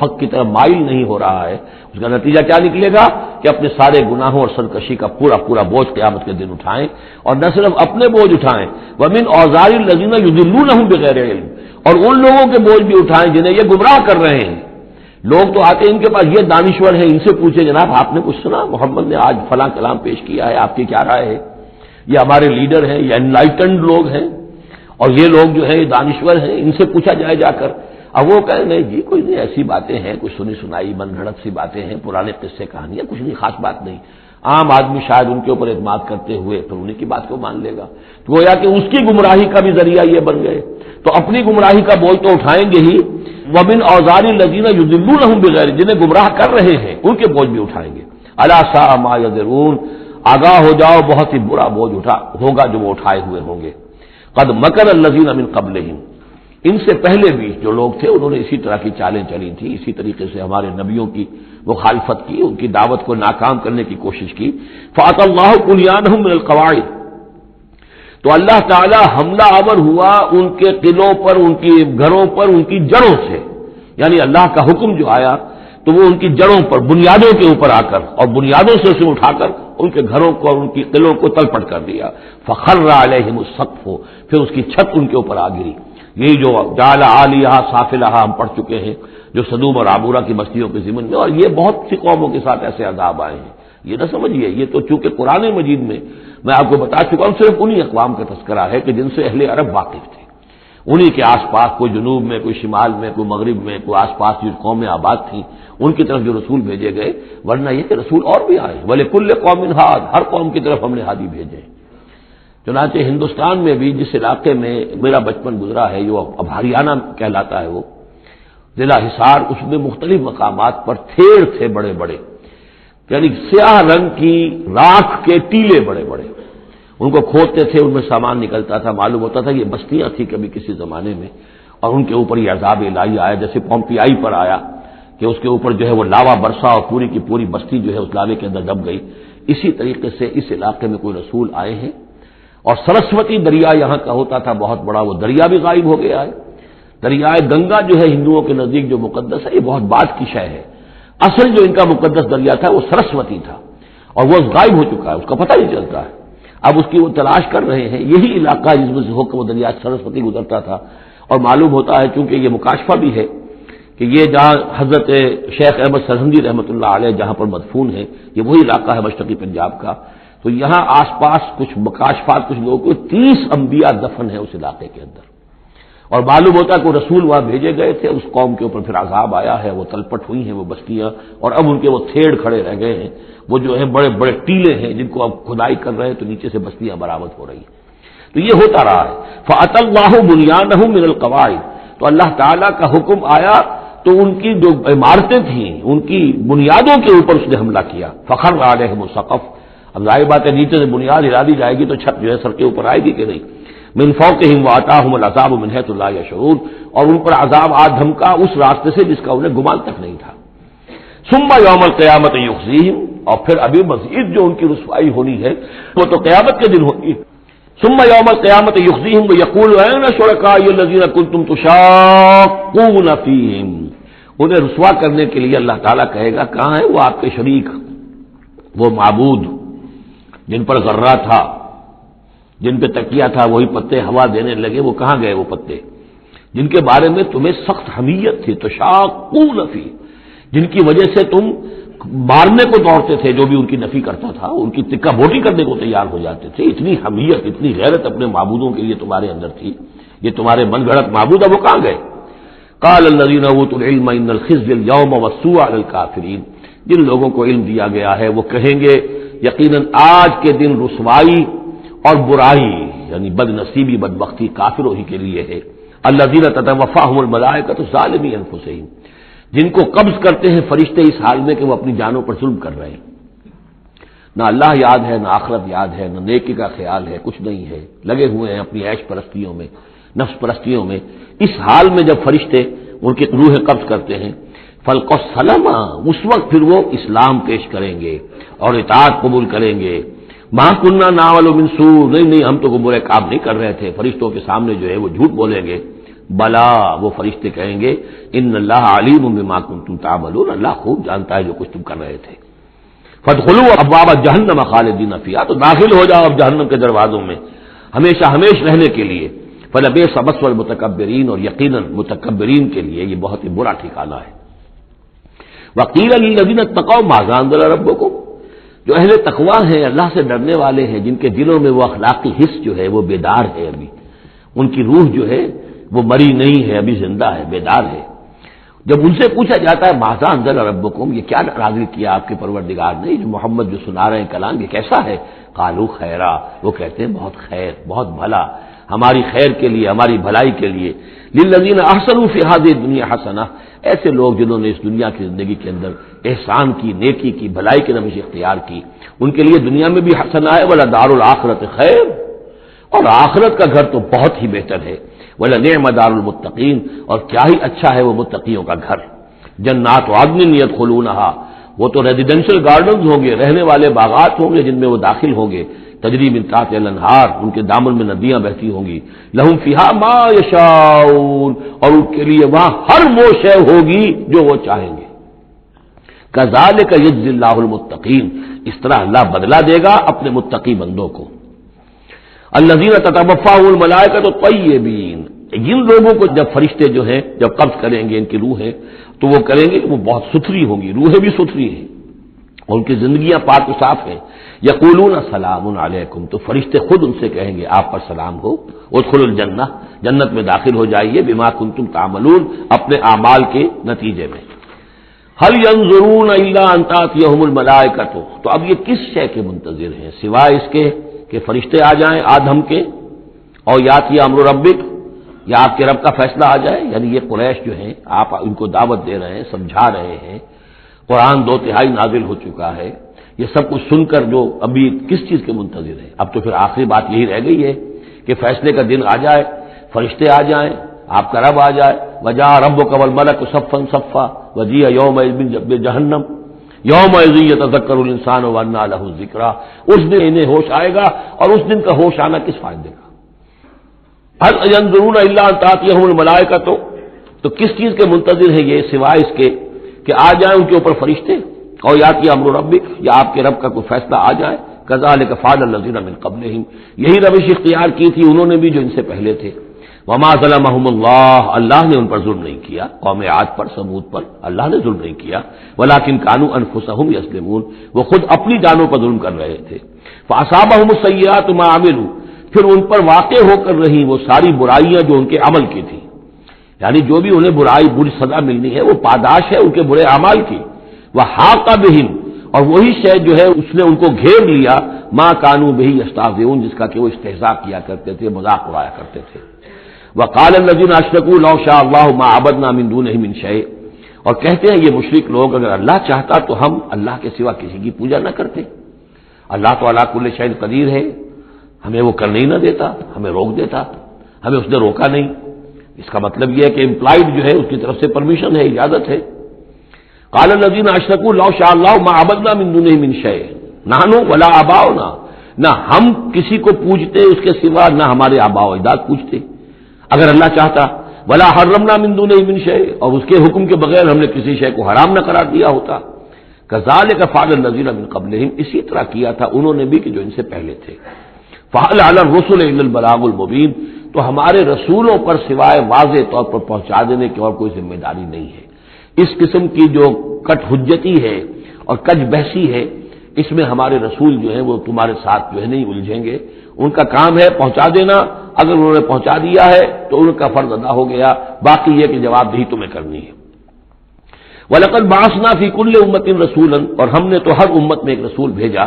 حق کی طرف مائل نہیں ہو رہا ہے، اس کا نتیجہ کیا نکلے گا کہ اپنے سارے گناہوں اور سرکشی کا پورا پورا بوجھ قیامت کے دن اٹھائیں. اور نہ صرف اپنے بوجھ اٹھائیں، وَمِنْ أَوْزَارِ الَّذِينَ يُضِلُّونَهُمْ بِغَيْرِ عِلْمٍ، اور ان لوگوں کے بوجھ بھی اٹھائیں جنہیں یہ گمراہ کر رہے ہیں. لوگ تو آتے ہیں ان کے پاس، یہ دانشور ہیں، ان سے پوچھیں جناب آپ نے کچھ سنا، محمد نے آج فلاں کلام پیش کیا ہے، آپ کی کیا رائے ہے؟ یہ ہمارے لیڈر ہیں، یہ انلائٹنڈ لوگ ہیں، اور یہ لوگ جو ہیں دانشور ہیں، ان سے پوچھا جائے جا کر. اب وہ کہیں نہیں جی کوئی نہیں، ایسی باتیں ہیں، کچھ سنی سنائی من گھڑت سی باتیں ہیں، پرانے قصے کہانیاں، کچھ نہیں، خاص بات نہیں. عام آدمی شاید ان کے اوپر اعتماد کرتے ہوئے پھر انہیں کی بات کو مان لے گا. تو گویا کہ اس کی گمراہی کا بھی ذریعہ یہ بن گئے. تو اپنی گمراہی کا بوجھ تو اٹھائیں گے ہی، وَمِنْ أَوْزَارِ الَّذِينَ يُضِلُّونَهُمْ بِغَيْرِ، جنہیں گمراہ کر رہے ہیں ان کے بوجھ بھی اٹھائیں گے. أَلَا سَاءَ مَا يَزِرُونَ، آگاہ ہو جاؤ بہت ہی برا بوجھ ہوگا جو وہ اٹھائے ہوئے ہوں گے. قد مکر الذین من قبلہم، ان سے پہلے بھی جو لوگ تھے انہوں نے اسی طرح کی چالیں چلی تھیں، اسی طریقے سے ہمارے نبیوں کی مخالفت کی، ان کی دعوت کو ناکام کرنے کی کوشش کی۔ فَأَتَى اللَّهُ بُنْيَانَهُم مِّنَ الْقَوَاعِدِ، تو اللہ تعالی حملہ آور ہوا ان کے قلعوں پر، ان کی گھروں پر، ان کی جڑوں سے، یعنی اللہ کا حکم جو آیا تو وہ ان کی جڑوں پر، بنیادوں کے اوپر آ کر، اور بنیادوں سے اسے اٹھا کر ان کے گھروں کو اور ان کی قلعوں کو تلپٹ کر دیا۔ فَخَرَّ عَلَيْهِمُ السَّقْفُ، پھر اس کی چھت ان کے اوپر آ گری۔ یہی جو جعل عالیہا سافلہا ہم پڑھ چکے ہیں، جو سدوم اور عمورہ کی بستیوں کے ضمن میں، اور یہ بہت سی قوموں کے ساتھ ایسے عذاب آئے ہیں، یہ نہ سمجھیے، یہ تو چونکہ قرآن مجید میں آپ کو بتا چکا ہوں، صرف انہی اقوام کا تذکرہ ہے کہ جن سے اہل عرب واقف تھے، انہی کے آس پاس، کوئی جنوب میں، کوئی شمال میں، کوئی مغرب میں، کوئی آس پاس جو قومیں آباد تھیں ان کی طرف جو رسول بھیجے گئے، ورنہ یہ کہ رسول اور بھی آئے، وَلِكُلِّ قَوْمٍ ہاد، ہر قوم کی طرف ہم نے ہادی بھیجے۔ چنانچہ ہندوستان میں بھی جس علاقے میں میرا بچپن گزرا ہے، جو اب ہریانہ کہلاتا ہے، وہ ضلع حصار، اس میں مختلف مقامات پر تھیڑ تھے بڑے بڑے، یعنی سیاہ رنگ کی راکھ کے ٹیلے بڑے بڑے، ان کو کھودتے تھے، ان میں سامان نکلتا تھا، معلوم ہوتا تھا یہ بستیاں تھیں کبھی کسی زمانے میں، اور ان کے اوپر یہ عذاب الہی آیا، جیسے پومپیائی پر آیا کہ اس کے اوپر جو ہے وہ لاوا برسا اور پوری کی پوری بستی جو ہے اس لاوے کے اندر دب گئی۔ اسی طریقے سے اس علاقے میں کوئی رسول آئے ہیں، اور سرسوتی دریا یہاں کا ہوتا تھا بہت بڑا، وہ دریا بھی غائب ہو گیا ہے۔ دریائے گنگا جو ہے ہندوؤں کے نزدیک جو مقدس ہے، یہ بہت بعد کی شے ہے، اصل جو ان کا مقدس دریا تھا وہ سرسوتی تھا، اور وہ غائب ہو چکا ہے، اس کا پتہ نہیں چلتا ہے، اب اس کی وہ تلاش کر رہے ہیں۔ یہی علاقہ جس میں سے ہو کر وہ دریا سرسوتی گزرتا تھا، اور معلوم ہوتا ہے چونکہ یہ مکاشفہ بھی ہے کہ یہ جہاں حضرت شیخ احمد سرہندی رحمۃ اللہ علیہ جہاں پر مدفون ہے، یہ وہی علاقہ ہے مشرقی پنجاب کا، تو یہاں آس پاس کچھ مکاشفات، کچھ لوگوں کو 30 انبیاء دفن ہے اس علاقے کے اندر، اور معلوم ہوتا ہے کہ رسول وہاں بھیجے گئے تھے، اس قوم کے اوپر پھر عذاب آیا ہے، وہ تلپٹ ہوئی ہیں وہ بستیاں، اور اب ان کے وہ تھیڑ کھڑے رہ گئے ہیں، وہ جو ہے بڑے بڑے ٹیلے ہیں جن کو اب کھدائی کر رہے ہیں تو نیچے سے بستیاں برآمد ہو رہی ہیں، تو یہ ہوتا رہا ہے۔ فَأَتَى اللَّهُ بُنْيَانَهُم مِّنَ الْقَوَاعِدِ، تو اللہ تعالیٰ کا حکم آیا تو ان کی جو عمارتیں تھیں ان کی بنیادوں کے اوپر اس نے حملہ کیا۔ فَخَرَّ عَلَيْهِمُ السَّقْفُ، اب ظاہر بات ہے نیچے سے بنیاد ہلا دی جائے گی تو چھت جو ہے سر کے اوپر آئے گی کہ نہیں۔ من فوقہم وَأَتَاهُمُ الْعَذَابُ مِنْ حَيْثُ لَا يَشْعُرُونَ، اور ان پر عذاب آ دھمکا اس راستے سے جس کا انہیں گمان تک نہیں تھا۔ ثُمَّ يَوْمَ الْقِيَامَةِ يُخْزِيهِمْ، اور پھر ابھی مزید جو ان کی رسوائی ہونی ہے وہ تو قیامت کے دن ہوگی۔ ثُمَّ يَوْمَ الْقِيَامَةِ يُخْزِيهِمْ وَيَقُولُ أَيْنَ شُرَكَائِيَ الَّذِينَ كُنتُمْ تُشَاقُّونَ فِيهِمْ، انہیں رسوا کرنے کے لیے اللہ تعالیٰ کہے گا کہاں ہے وہ آپ کے شریک، وہ معبود جن پر غرہ تھا، جن پہ تکیہ تھا، وہی پتے ہوا دینے لگے، وہ کہاں گئے وہ پتے جن کے بارے میں تمہیں سخت حمیت تھی، تشاقون فی، جن کی وجہ سے تم مارنے کو دوڑتے تھے، جو بھی ان کی نفی کرتا تھا ان کی تکہ بوٹی کرنے کو تیار ہو جاتے تھے، اتنی حمیت، اتنی غیرت اپنے معبودوں کے لیے تمہارے اندر تھی، یہ تمہارے من گھڑت معبود اب وہ کہاں گئے؟ قال الذین اوتوا العلم ان الخزي اليوم والسوء على الكافرین، جن لوگوں کو علم دیا گیا ہے وہ کہیں گے یقیناً آج کے دن رسوائی اور برائی یعنی بد نصیبی بدبختی کافروں ہی کے لیے ہے۔ الذین تتوفاہم الملائکۃ ظالمی انفسہم، جن کو قبض کرتے ہیں فرشتے اس حال میں کہ وہ اپنی جانوں پر ظلم کر رہے ہیں، نہ اللہ یاد ہے، نہ آخرت یاد ہے، نہ نیکی کا خیال ہے، کچھ نہیں ہے، لگے ہوئے ہیں اپنی عیش پرستیوں میں، نفس پرستیوں میں۔ اس حال میں جب فرشتے ان کی روحیں قبض کرتے ہیں، فَالْقَوْ السَّلَامَ، اس وقت پھر وہ اسلام پیش کریں گے اور اطاعت قبول کریں گے۔ مَا كُنَّا نَعْمَلُ مِن سُوءٍ، نہیں ہم تو برے کام نہیں کر رہے تھے، فرشتوں کے سامنے جو ہے وہ جھوٹ بولیں گے۔ بلا، وہ فرشتے کہیں گے ان اللہ علیم بما کنتم تعملون، اللہ خوب جانتا ہے جو کچھ تم کر رہے تھے۔ فادخلوا ابواب جہنم خالدین فیہا، تو داخل ہو جاؤ اب جہنم کے دروازوں میں ہمیشہ ہمیش رہنے کے لیے۔ فلبئس مثوى المتکبرین، اور یقیناً متکبرین کے لیے یہ بہت ہی برا ٹھکانہ ہے۔ وقیل للذین اتقوا ماذا انزل ربکم، جو اہل تقوی ہیں، اللہ سے ڈرنے والے ہیں، جن کے دلوں میں وہ اخلاقی حس جو ہے وہ بیدار ہے، ابھی ان کی روح جو ہے وہ مری نہیں ہے، ابھی زندہ ہے، بیدار ہے۔ جب ان سے پوچھا جاتا ہے ماذا انزل ربکم، یہ کیا نازل کیا آپ کے پروردگار نے، جو محمد جو سنا رہے ہیں کلام، یہ کیسا ہے؟ قالوا خیرا، وہ کہتے ہیں بہت خیر، بہت بھلا، ہماری خیر کے لیے، ہماری بھلائی کے لیے۔ للذین احسنوا فی ھذہ الدنیا حسنہ، ایسے لوگ جنہوں نے اس دنیا کی زندگی کے اندر احسان کی، نیکی کی، بھلائی کی روش اختیار کی، ان کے لیے دنیا میں بھی حسنہ ہے، ولدار الآخرۃ خیر، اور آخرت کا گھر تو بہت ہی بہتر ہے، وَلَنِعْمَ دَارُ الْمُتَّقِينَ، اور کیا ہی اچھا ہے وہ متقیوں کا گھر، جنات عدن يدخلونها، وہ تو ریزیڈینشل گارڈنز ہوں گے، رہنے والے باغات ہوں گے جن میں وہ داخل ہوں گے، تجری من تحتها الانہار، ان کے دامن میں ندیاں بہتی ہوں گی، لہم فیہا ما یشاؤون، اور ان کے لیے وہاں ہر وہ شے ہوگی جو وہ چاہیں گے، کذالک یجزی اللہ المتقین، اس طرح اللہ بدلہ دے گا اپنے متقی بندوں کو۔ الذین تتوفاهم الملائکۃ الطیبین، جن لوگوں کو جب فرشتے جو ہیں جب قبض کریں گے ان کی روحیں، تو وہ کریں گے کہ وہ بہت ستھری ہوں گی، روحیں بھی ستھری ہیں اور ان کی زندگیاں پاک و صاف ہیں، یقولون سلام علیکم، تو فرشتے خود ان سے کہیں گے آپ پر سلام ہو، ادخلوا الجنہ، جنت میں داخل ہو جائیے، بما کنتم تعملون، اپنے اعمال کے نتیجے میں۔ هل ينظرون الا ان تاتيهم الملائکۃ، تو اب یہ کس شے کے منتظر ہیں سوائے اس کے کہ فرشتے آ جائیں آدم کے، اور یاتی امر ربک، یا آپ کے رب کا فیصلہ آ جائے، یعنی یہ قریش جو ہیں آپ ان کو دعوت دے رہے ہیں، سمجھا رہے ہیں، قرآن 2/3 نازل ہو چکا ہے، یہ سب کچھ سن کر جو ابھی کس چیز کے منتظر ہیں؟ اب تو پھر آخری بات یہی رہ گئی ہے کہ فیصلے کا دن آ جائے، فرشتے آ جائیں، آپ کا رب آ جائے، وجاء ربک والملک صفا صفا وجیء یومئذ بجہنم یومئذ یتذکر الانسان وانى له الذکریٰ، اس دن انہیں ہوش آئے گا، اور اس دن کا ہوش آنا کس فائدے کا؟ هل ينظرون الا ان تاتيهم الملائکۃ، تو کس چیز کے منتظر ہیں یہ سوائے اس کے کہ آ جائیں ان کے اوپر فرشتے، اور یاتی امر ربک، یا آپ کے رب کا کوئی فیصلہ آ جائے، کذالک فعل الذین من قبلہم، یہی روش اختیار کی تھی انہوں نے بھی جو ان سے پہلے تھے، وما ظلمهم اللہ، اللہ نے ان پر ظلم نہیں کیا، قوم عاد پر ثمود پر اللہ نے ظلم نہیں کیا، ولکن کانوا انفسهم یظلمون، وہ خود اپنی جانوں پر ظلم کر رہے تھے، فاصابهم السیئات ما عملوا، پھر ان پر واقع ہو کر رہی وہ ساری برائیاں جو ان کے عمل کی تھی، یعنی جو بھی انہیں برائی بری سزا ملنی ہے وہ پاداش ہے ان کے برے اعمال کی، وحاق بہم، اور وہی شے جو ہے اس نے ان کو گھیر لیا، ما کانوا بہ یستہزئون، جس کا کہ وہ استہزاء کیا کرتے تھے، مذاق اڑایا کرتے تھے، وقال الذین اشرکوا لو شاء اللہ ما عبدنا من دونہ من شیء، اور کہتے ہیں یہ مشرک لوگ اگر اللہ چاہتا تو ہم اللہ کے سوا کسی کی پوجا نہ کرتے، اللہ تو علی کل شیء قدیر ہے، ہمیں وہ کرنے ہی نہ دیتا، ہمیں روک دیتا، ہمیں اس نے روکا نہیں، اس کا مطلب یہ ہے کہ امپلائڈ جو ہے اس کی طرف سے پرمیشن ہے، اجازت ہے۔ قال الذین اشرکوا لو شاء اللہ ما عبدنا من دونہ من شیء نحن ولا آباؤنا، نہ ہم کسی کو پوجتے اس کے سوا، نہ ہمارے آباء و اجداد پوجتے اگر اللہ چاہتا، ولا حرمنا من دونہ من شیء، اور اس کے حکم کے بغیر ہم نے کسی شے کو حرام نہ قرار دیا ہوتا، کذالک فعل الذین من قبلہم، اسی طرح کیا تھا انہوں نے بھی کہ جو ان سے پہلے تھے، فهل علی الرسل الا البلاغ المبین، تو ہمارے رسولوں پر سوائے واضح طور پر پہنچا دینے کی اور کوئی ذمہ داری نہیں ہے۔ اس قسم کی جو کٹ حجتی ہے اور کج بحثی ہے، اس میں ہمارے رسول جو ہیں وہ تمہارے ساتھ جو ہے نہیں الجھیں گے، ان کا کام ہے پہنچا دینا، اگر انہوں نے پہنچا دیا ہے تو ان کا فرض ادا ہو گیا، باقی یہ کہ جواب دہی تمہیں کرنی ہے۔ وَلَقَدْ بَعَثْنَا فِي كُلِّ أُمَّةٍ رَسُولًا، اور ہم نے تو ہر امت میں ایک رسول بھیجا،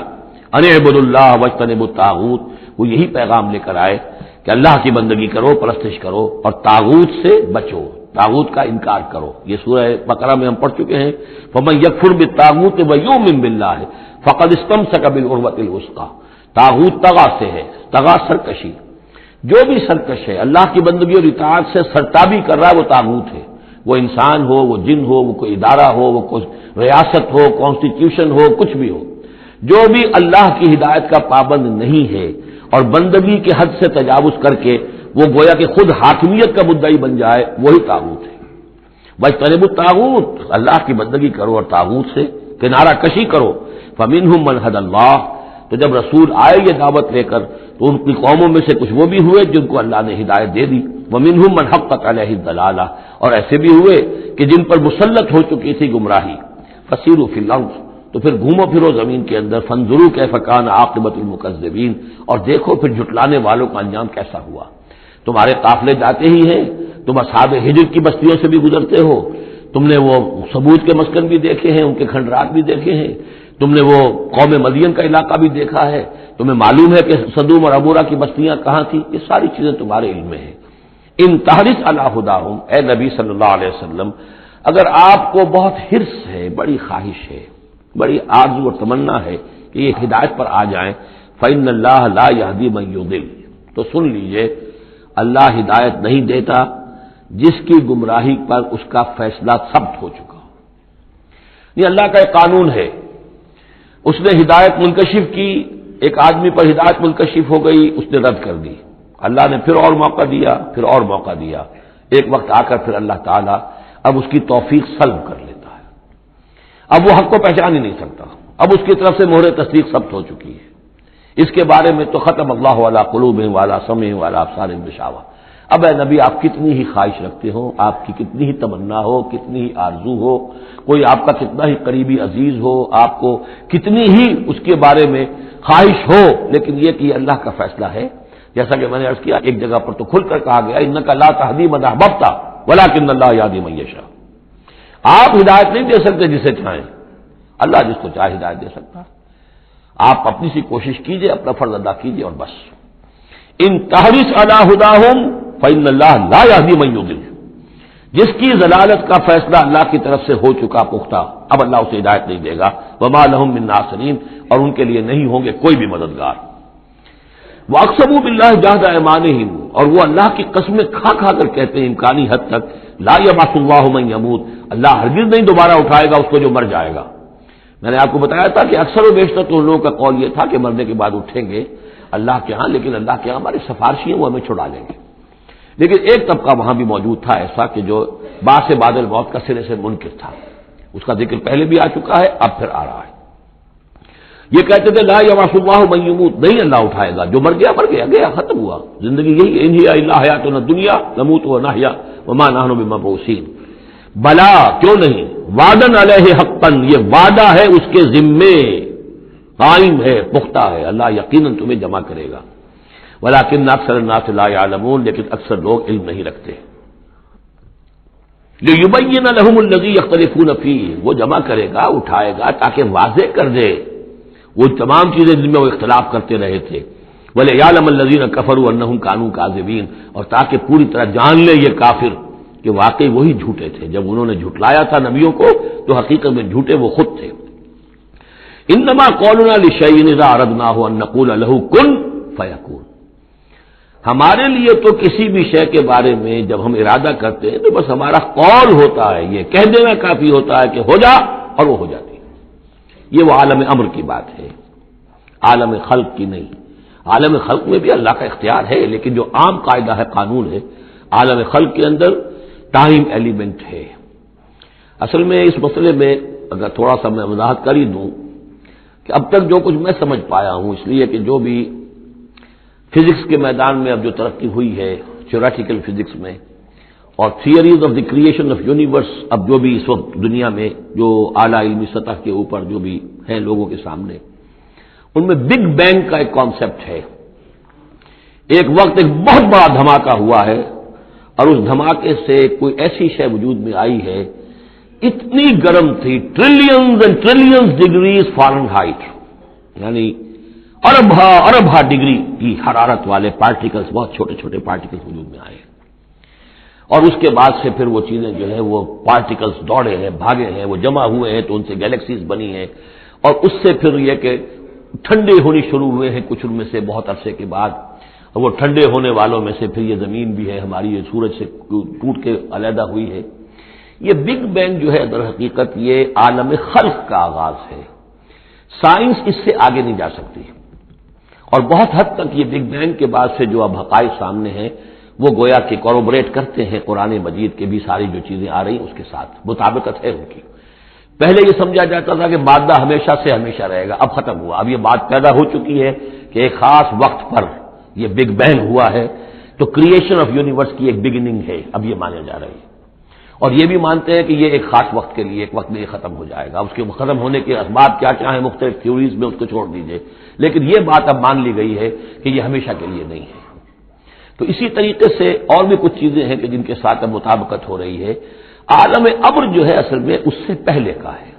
أَنِ اعْبُدُوا اللَّهَ وَاجْتَنِبُوا الطَّاغُوتَ، وہ یہی پیغام لے کر آئے کہ اللہ کی بندگی کرو، پرستش کرو، اور طاغوت سے بچو، طاغوت کا انکار کرو، یہ سورہ بقرہ میں ہم پڑھ چکے ہیں، فَمَن يَكْفُرْ بِالطَّاغُوتِ وَيُؤْمِن بِاللَّهِ فَقَدِ اسْتَمْسَكَ بِالْعُرْوَةِ الْوُثْقَىٰ، طاغوت طغا سے ہے، طغا سرکشی، جو بھی سرکش ہے اللہ کی بندگی اور اطاعت سے سرتابی کر رہا ہے وہ طاغوت ہے، وہ انسان ہو، وہ جن ہو، وہ کوئی ادارہ ہو، وہ کوئی ریاست ہو، کانسٹیٹیوشن ہو، کچھ بھی ہو، جو بھی اللہ کی ہدایت کا پابند نہیں ہے اور بندگی کے حد سے تجاوز کر کے وہ گویا کہ خود حاکمیت کا مدعی بن جائے، وہی طاغوت ہے۔ وَاجْتَنِبُوا الطَّاغُوتَ، اللہ کی بندگی کرو اور طاغوت سے کنارہ کشی کرو، فَمِنْهُمْ مَنْ هَدَى اللَّهُ، تو جب رسول آئے یہ دعوت لے کر تو ان کی قوموں میں سے کچھ وہ بھی ہوئے جن کو اللہ نے ہدایت دے دی، وَمِنْهُمْ مَنْ حَقَّتْ عَلَيْهِ الضَّلَالَةُ، اور ایسے بھی ہوئے کہ جن پر مسلط ہو چکی تھی گمراہی، فَسِيرُوا فِي الْأَرْضِ، تو پھر گھومو پھرو زمین کے اندر، فَانظُرُوا كَيْفَ كَانَ عَاقِبَةُ الْمُكَذِّبِينَ، اور دیکھو پھر جھٹلانے والوں کا انجام کیسا ہوا۔ تمہارے قافلے جاتے ہی ہیں، تم اصحاب ہجر کی بستیوں سے بھی گزرتے ہو، تم نے وہ ثمود کے مسکن بھی دیکھے ہیں، ان کے کھنڈرات بھی دیکھے ہیں، تم نے وہ قوم مدین کا علاقہ بھی دیکھا ہے، تمہیں معلوم ہے کہ سدوم اور عمورہ کی بستیاں کہاں تھیں، یہ ساری چیزیں تمہارے علم میں ہیں۔ ان تحرص علی ہداہم، اے نبی صلی اللہ علیہ وسلم، اگر آپ کو بہت حرص ہے، بڑی خواہش ہے، بڑی آرزو اور تمنا ہے کہ یہ ہدایت پر آ جائیں، فإن اللہ لا یہدی من یضل، تو تو سن لیجئے اللہ ہدایت نہیں دیتا جس کی گمراہی پر اس کا فیصلہ ثبت ہو چکا ہو۔ یہ اللہ کا ایک قانون ہے، اس نے ہدایت منکشف کی، ایک آدمی پر ہدایت منکشف ہو گئی، اس نے رد کر دی، اللہ نے پھر اور موقع دیا، پھر اور موقع دیا، ایک وقت آ کر پھر اللہ تعالیٰ اب اس کی توفیق سلب کر لیتا ہے، اب وہ حق کو پہچان ہی نہیں سکتا، اب اس کی طرف سے مہر تصدیق ثبت ہو چکی ہے۔ اس کے بارے میں تو ختم اللہ علی قلوبہم وعلی سمعہم وعلی ابصارہم غشاوہ۔ اب اے نبی آپ کتنی ہی خواہش رکھتے ہو، آپ کی کتنی ہی تمنا ہو، کتنی ہی آرزو ہو، کوئی آپ کا کتنا ہی قریبی عزیز ہو، آپ کو کتنی ہی اس کے بارے میں خواہش ہو، لیکن یہ کہ یہ اللہ کا فیصلہ ہے، جیسا کہ میں نے عرض کیا ایک جگہ پر تو کھل کر کہا گیا انک لا تہدی من احببت ولکن اللہ یہدی من یشاء۔ آپ ہدایت نہیں دے سکتے جسے چاہیں، اللہ جس کو چاہے ہدایت دے سکتا۔ آپ اپنی سی کوشش کیجئے، اپنا فرض ادا کیجئے اور بس۔ ان تحرص علی ہداہم فإن اللہ لا یہدی من یضل، جس کی ضلالت کا فیصلہ اللہ کی طرف سے ہو چکا پختہ، اب اللہ اسے ہدایت نہیں دے گا، وما لہم من ناصرین، اور ان کے لیے نہیں ہوں گے کوئی بھی مددگار۔ وَأَقْسَمُوا بِاللَّهِ جَهْدَ أَيْمَانِهِمْ، اور وہ اللہ کی قسمیں کھا کھا کر کہتے ہیں امکانی حد تک، لا يبعث الله من يموت، اللہ ہرگز نہیں دوبارہ اٹھائے گا اس کو جو مر جائے گا۔ میں نے آپ کو بتایا تھا کہ اکثر و بیشتر تو ان لوگوں کا قول یہ تھا کہ مرنے کے بعد اٹھیں گے اللہ کے ہاں، لیکن اللہ کے ہاں ہمارے سفارشی ہیں، وہ ہمیں چھڑا لیں گے۔ لیکن ایک طبقہ وہاں بھی موجود تھا ایسا کہ جو بعد سے بعد الموت کا سرے سے منکر تھا، اس کا ذکر پہلے بھی آ چکا ہے، اب پھر آ رہا ہے۔ یہ کہتے تھے لا یبعث اللہ من یموت، نہیں اللہ اٹھائے گا، جو مر گیا مر گیا، گیا ختم ہوا، زندگی یہی ہے، ان ہی الا حیاتنا الدنیا نموت ونحیا وما نحن بمبعوثین۔ بلا کیوں نہیں، وعدن علیہ حقا، یہ وعدہ ہے اس کے ذمے، قائم ہے، پختہ ہے، اللہ یقیناً تمہیں جمع کرے گا، ولکن اکثر الناس لا یعلمون، لیکن اکثر لوگ علم نہیں رکھتے۔ لیبین لہم الذی یختلفون فیہ، وہ جمع کرے گا، اٹھائے گا تاکہ واضح کر دے وہ تمام چیزیں جن میں وہ اختلاف کرتے رہے تھے، ولیعلم الذین کفروا انہم کانوا کاذبین، اور تاکہ پوری طرح جان لے یہ کافر کہ واقعی وہی جھوٹے تھے، جب انہوں نے جھٹلایا تھا نبیوں کو تو حقیقت میں جھوٹے وہ خود تھے۔ انما قولنا لشیء اذا اردناہ ان نقول له کن فیکون، ہمارے لیے تو کسی بھی شے کے بارے میں جب ہم ارادہ کرتے ہیں تو بس ہمارا قول ہوتا ہے، یہ کہہ دینا کافی ہوتا ہے کہ ہو جا، اور وہ ہو جاتی ہے۔ یہ وہ عالم امر کی بات ہے، عالم خلق کی نہیں۔ عالم خلق میں بھی اللہ کا اختیار ہے، لیکن جو عام قاعدہ ہے، قانون ہے، عالم خلق کے اندر ٹائم ایلیمنٹ ہے۔ اصل میں اس مسئلے میں اگر تھوڑا سا میں وضاحت کر ہی دوں کہ اب تک جو کچھ میں سمجھ پایا ہوں، اس لیے کہ جو بھی فزکس کے میدان میں اب جو ترقی ہوئی ہے، تھیوریٹیکل فزکس میں، اور theories of the creation of universe, اب جو بھی اس وقت دنیا میں جو اعلیٰ علمی سطح کے اوپر جو بھی ہیں لوگوں کے سامنے، ان میں بگ بینگ کا ایک کانسیپٹ ہے۔ ایک وقت ایک بہت بڑا دھماکہ ہوا ہے، اور اس دھماکے سے کوئی ایسی شے وجود میں آئی ہے، اتنی گرم تھی، trillions and trillions degrees foreign height, یعنی اربھا ڈگری کی حرارت والے پارٹیکلز، بہت چھوٹے چھوٹے پارٹیکلز وجود میں آئے، اور اس کے بعد سے پھر وہ چیزیں جو ہے وہ پارٹیکلز دوڑے ہیں، بھاگے ہیں، وہ جمع ہوئے ہیں تو ان سے گیلیکسیز بنی ہیں، اور اس سے پھر یہ کہ ٹھنڈے ہونی شروع ہوئے ہیں کچھ ان میں سے بہت عرصے کے بعد، اور وہ ٹھنڈے ہونے والوں میں سے پھر یہ زمین بھی ہے ہماری، یہ سورج سے ٹوٹ کے علیحدہ ہوئی ہے۔ یہ بگ بینگ جو ہے در حقیقت یہ عالم خلق کا آغاز ہے، سائنس اس سے آگے نہیں جا سکتی، اور بہت حد تک یہ بگ بینگ کے بعد سے جو اب حقائق سامنے ہیں وہ گویا کہ کوروبریٹ کرتے ہیں قرآن مجید کے بھی ساری جو چیزیں آ رہی ہیں اس کے ساتھ مطابقت ہے ان کی۔ پہلے یہ سمجھا جاتا تھا کہ مادہ ہمیشہ سے ہمیشہ رہے گا، اب ختم ہوا، اب یہ بات پیدا ہو چکی ہے کہ ایک خاص وقت پر یہ بگ بینگ ہوا ہے، تو کریشن آف یونیورس کی ایک بگننگ ہے، اب یہ مانا جا رہی ہے، اور یہ بھی مانتے ہیں کہ یہ ایک خاص وقت کے لیے، ایک وقت میں یہ ختم ہو جائے گا، اس کے ختم ہونے کے اسباب کیا چاہیں مختلف تھیوریز میں اس کو چھوڑ دیجئے، لیکن یہ بات اب مان لی گئی ہے کہ یہ ہمیشہ کے لیے نہیں ہے۔ تو اسی طریقے سے اور بھی کچھ چیزیں ہیں کہ جن کے ساتھ اب مطابقت ہو رہی ہے۔ عالم امر جو ہے اصل میں اس سے پہلے کا ہے۔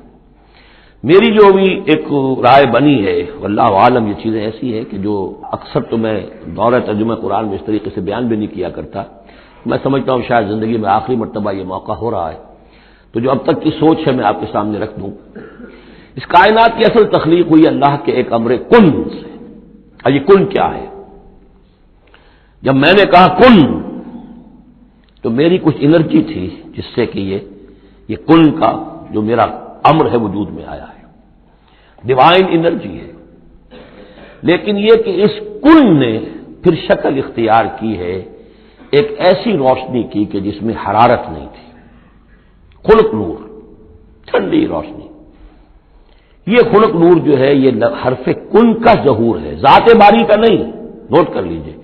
میری جو بھی ایک رائے بنی ہے، واللہ عالم یہ چیزیں ایسی ہیں کہ جو اکثر تو میں دورہ ترجمہ قرآن میں اس طریقے سے بیان بھی نہیں کیا کرتا، میں سمجھتا ہوں شاید زندگی میں آخری مرتبہ یہ موقع ہو رہا ہے، تو جو اب تک کی سوچ ہے میں آپ کے سامنے رکھ دوں۔ اس کائنات کی اصل تخلیق ہوئی اللہ کے ایک امر کن سے، اور یہ کن کیا ہے؟ جب میں نے کہا کن تو میری کچھ انرجی تھی جس سے کہ یہ کن کا جو میرا امر ہے وجود میں آیا ہے، ڈیوائن انرجی ہے۔ لیکن یہ کہ اس کن نے پھر شکل اختیار کی ہے ایک ایسی روشنی کی کہ جس میں حرارت نہیں تھی، خلق نور، ٹھنڈی روشنی۔ یہ خلق نور جو ہے یہ حرف کن کا ظہور ہے، ذات باری کا نہیں، نوٹ کر لیجئے۔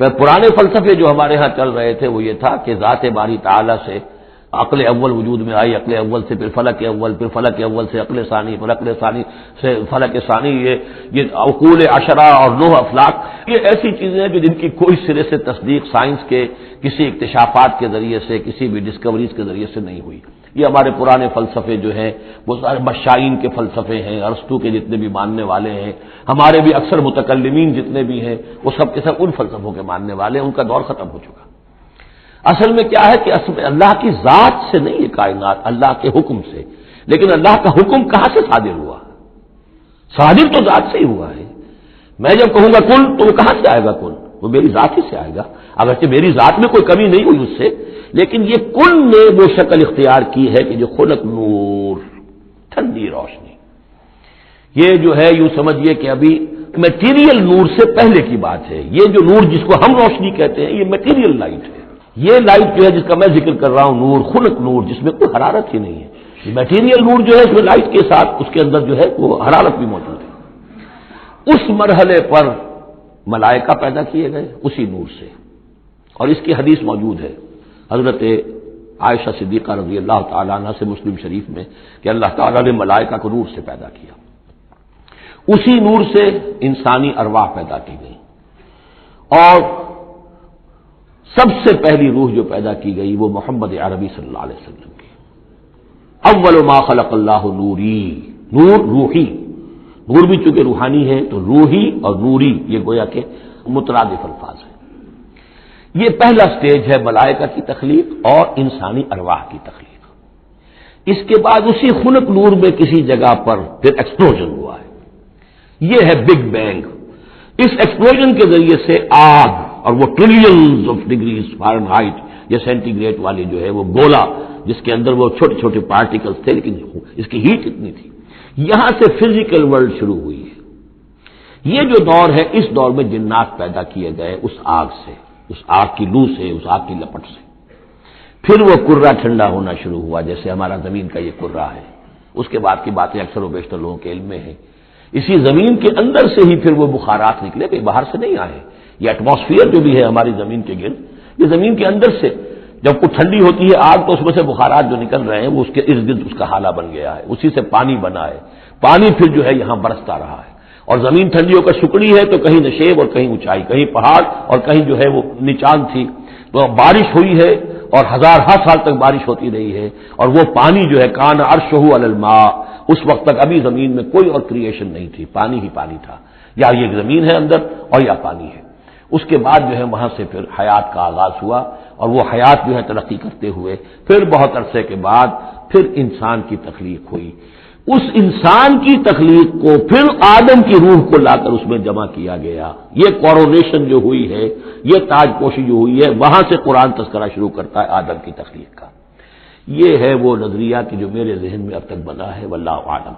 پرانے فلسفے جو ہمارے ہاں چل رہے تھے وہ یہ تھا کہ ذات باری تعالی سے عقل اول وجود میں آئی، عقل اول سے پھر فلک اول، پھر فلک اول سے عقل ثانی، پھر عقل ثانی سے فلک ثانی، یہ عقول عشرہ اور 9 افلاک، یہ ایسی چیزیں ہیں کہ جن کی کوئی سرے سے تصدیق سائنس کے کسی اکتشافات کے ذریعے سے، کسی بھی ڈسکوریز کے ذریعے سے نہیں ہوئی۔ یہ ہمارے پرانے فلسفے جو ہیں وہ سارے مشائین کے فلسفے ہیں، ارسطو کے جتنے بھی ماننے والے ہیں، ہمارے بھی اکثر متکلمین جتنے بھی ہیں وہ سب کے سب ان فلسفوں کے ماننے والے ہیں، ان کا دور ختم ہو چکا۔ اصل میں کیا ہے کہ اصل میں اللہ کی ذات سے نہیں یہ کائنات، اللہ کے حکم سے۔ لیکن اللہ کا حکم کہاں سے صادر ہوا؟ صادر تو ذات سے ہی ہوا ہے۔ میں جب کہوں گا کن تو وہ کہاں سے آئے گا؟ کن وہ میری ذات ہی سے آئے گا، اگرچہ میری ذات میں کوئی کمی نہیں ہوئی اس سے، لیکن یہ کن نے وہ شکل اختیار کی ہے کہ جو خلق نور، ٹھنڈی روشنی۔ یہ جو ہے یوں سمجھیے کہ ابھی میٹیریل نور سے پہلے کی بات ہے۔ یہ جو نور جس کو ہم روشنی کہتے ہیں یہ میٹیریل لائٹ ہے۔ یہ لائٹ جو ہے جس کا میں ذکر کر رہا ہوں نور، خلق نور، جس میں کوئی حرارت ہی نہیں ہے۔ یہ میٹیریل نور جو ہے اس میں لائٹ کے ساتھ اس کے اندر جو ہے وہ حرارت بھی موجود ہے۔ اس مرحلے پر ملائکہ پیدا کیے گئے اسی نور سے، اور اس کی حدیث موجود ہے حضرت عائشہ صدیقہ رضی اللہ تعالیٰ عنہ سے مسلم شریف میں کہ اللہ تعالیٰ نے ملائکہ کو نور سے پیدا کیا۔ اسی نور سے انسانی ارواح پیدا کی گئی، اور سب سے پہلی روح جو پیدا کی گئی وہ محمد عربی صلی اللہ علیہ وسلم کی۔ اول ما خلق اللہ نوری، نور روحی، نور بھی چونکہ روحانی ہے تو روحی اور نوری یہ گویا کہ مترادف الفاظ ہیں۔ یہ پہلا سٹیج ہے ملائکہ کی تخلیق اور انسانی ارواح کی تخلیق۔ اس کے بعد اسی خلق نور میں کسی جگہ پر پھر ایکسپلوژن ہوا ہے، یہ ہے بگ بینگ۔ اس ایکسپلوژن کے ذریعے سے آگ، اور وہ ٹریلینز آف ڈگریز فارنہائٹ یا سینٹی گریڈ والی جو ہے وہ گولا جس کے اندر وہ چھوٹے چھوٹے پارٹیکلز تھے، لیکن اس کی ہیٹ اتنی تھی، یہاں سے فزیکل ورلڈ شروع ہوئی ہے۔ یہ جو دور ہے اس دور میں جنات پیدا کیے گئے اس آگ سے، اس آگ کی لو سے، اس آگ کی لپٹ سے۔ پھر وہ کرہ ٹھنڈا ہونا شروع ہوا جیسے ہمارا زمین کا یہ کرہ ہے۔ اس کے بعد کی باتیں اکثر و بیشتر لوگوں کے علم میں ہیں۔ اسی زمین کے اندر سے ہی پھر وہ بخارات نکلے، کہ باہر سے نہیں آئے۔ یہ ایٹماسفیئر جو بھی ہے ہماری زمین کے گرد، یہ زمین کے اندر سے جب کچھ ٹھنڈی ہوتی ہے آگ تو اس میں سے بخارات جو نکل رہے ہیں وہ اس کے ارد گرد اس کا حالہ بن گیا ہے، اسی سے پانی بنا ہے۔ پانی پھر جو ہے یہاں برستا رہا ہے، اور زمین ٹھنڈی ہو کر سکڑی ہے تو کہیں نشیب اور کہیں اونچائی، کہیں پہاڑ اور کہیں جو ہے وہ نچان تھی، تو بارش ہوئی ہے اور ہزارہ سال تک بارش ہوتی رہی ہے، اور وہ پانی جو ہے کان عرشہ علی الماء، اس وقت تک ابھی زمین میں کوئی اور کریشن نہیں تھی، پانی ہی پانی تھا، یا یہ زمین ہے اندر اور یا پانی ہے۔ اس کے بعد جو ہے وہاں سے پھر حیات کا آغاز ہوا، اور وہ حیات جو ہے ترقی کرتے ہوئے پھر بہت عرصے کے بعد پھر انسان کی تخلیق ہوئی۔ اس انسان کی تخلیق کو پھر آدم کی روح کو لا کر اس میں جمع کیا گیا۔ یہ کورونیشن جو ہوئی ہے، یہ تاج پوشی جو ہوئی ہے، وہاں سے قرآن تذکرہ شروع کرتا ہے آدم کی تخلیق کا۔ یہ ہے وہ نظریہ کہ جو میرے ذہن میں اب تک بنا ہے، واللہ اعلم۔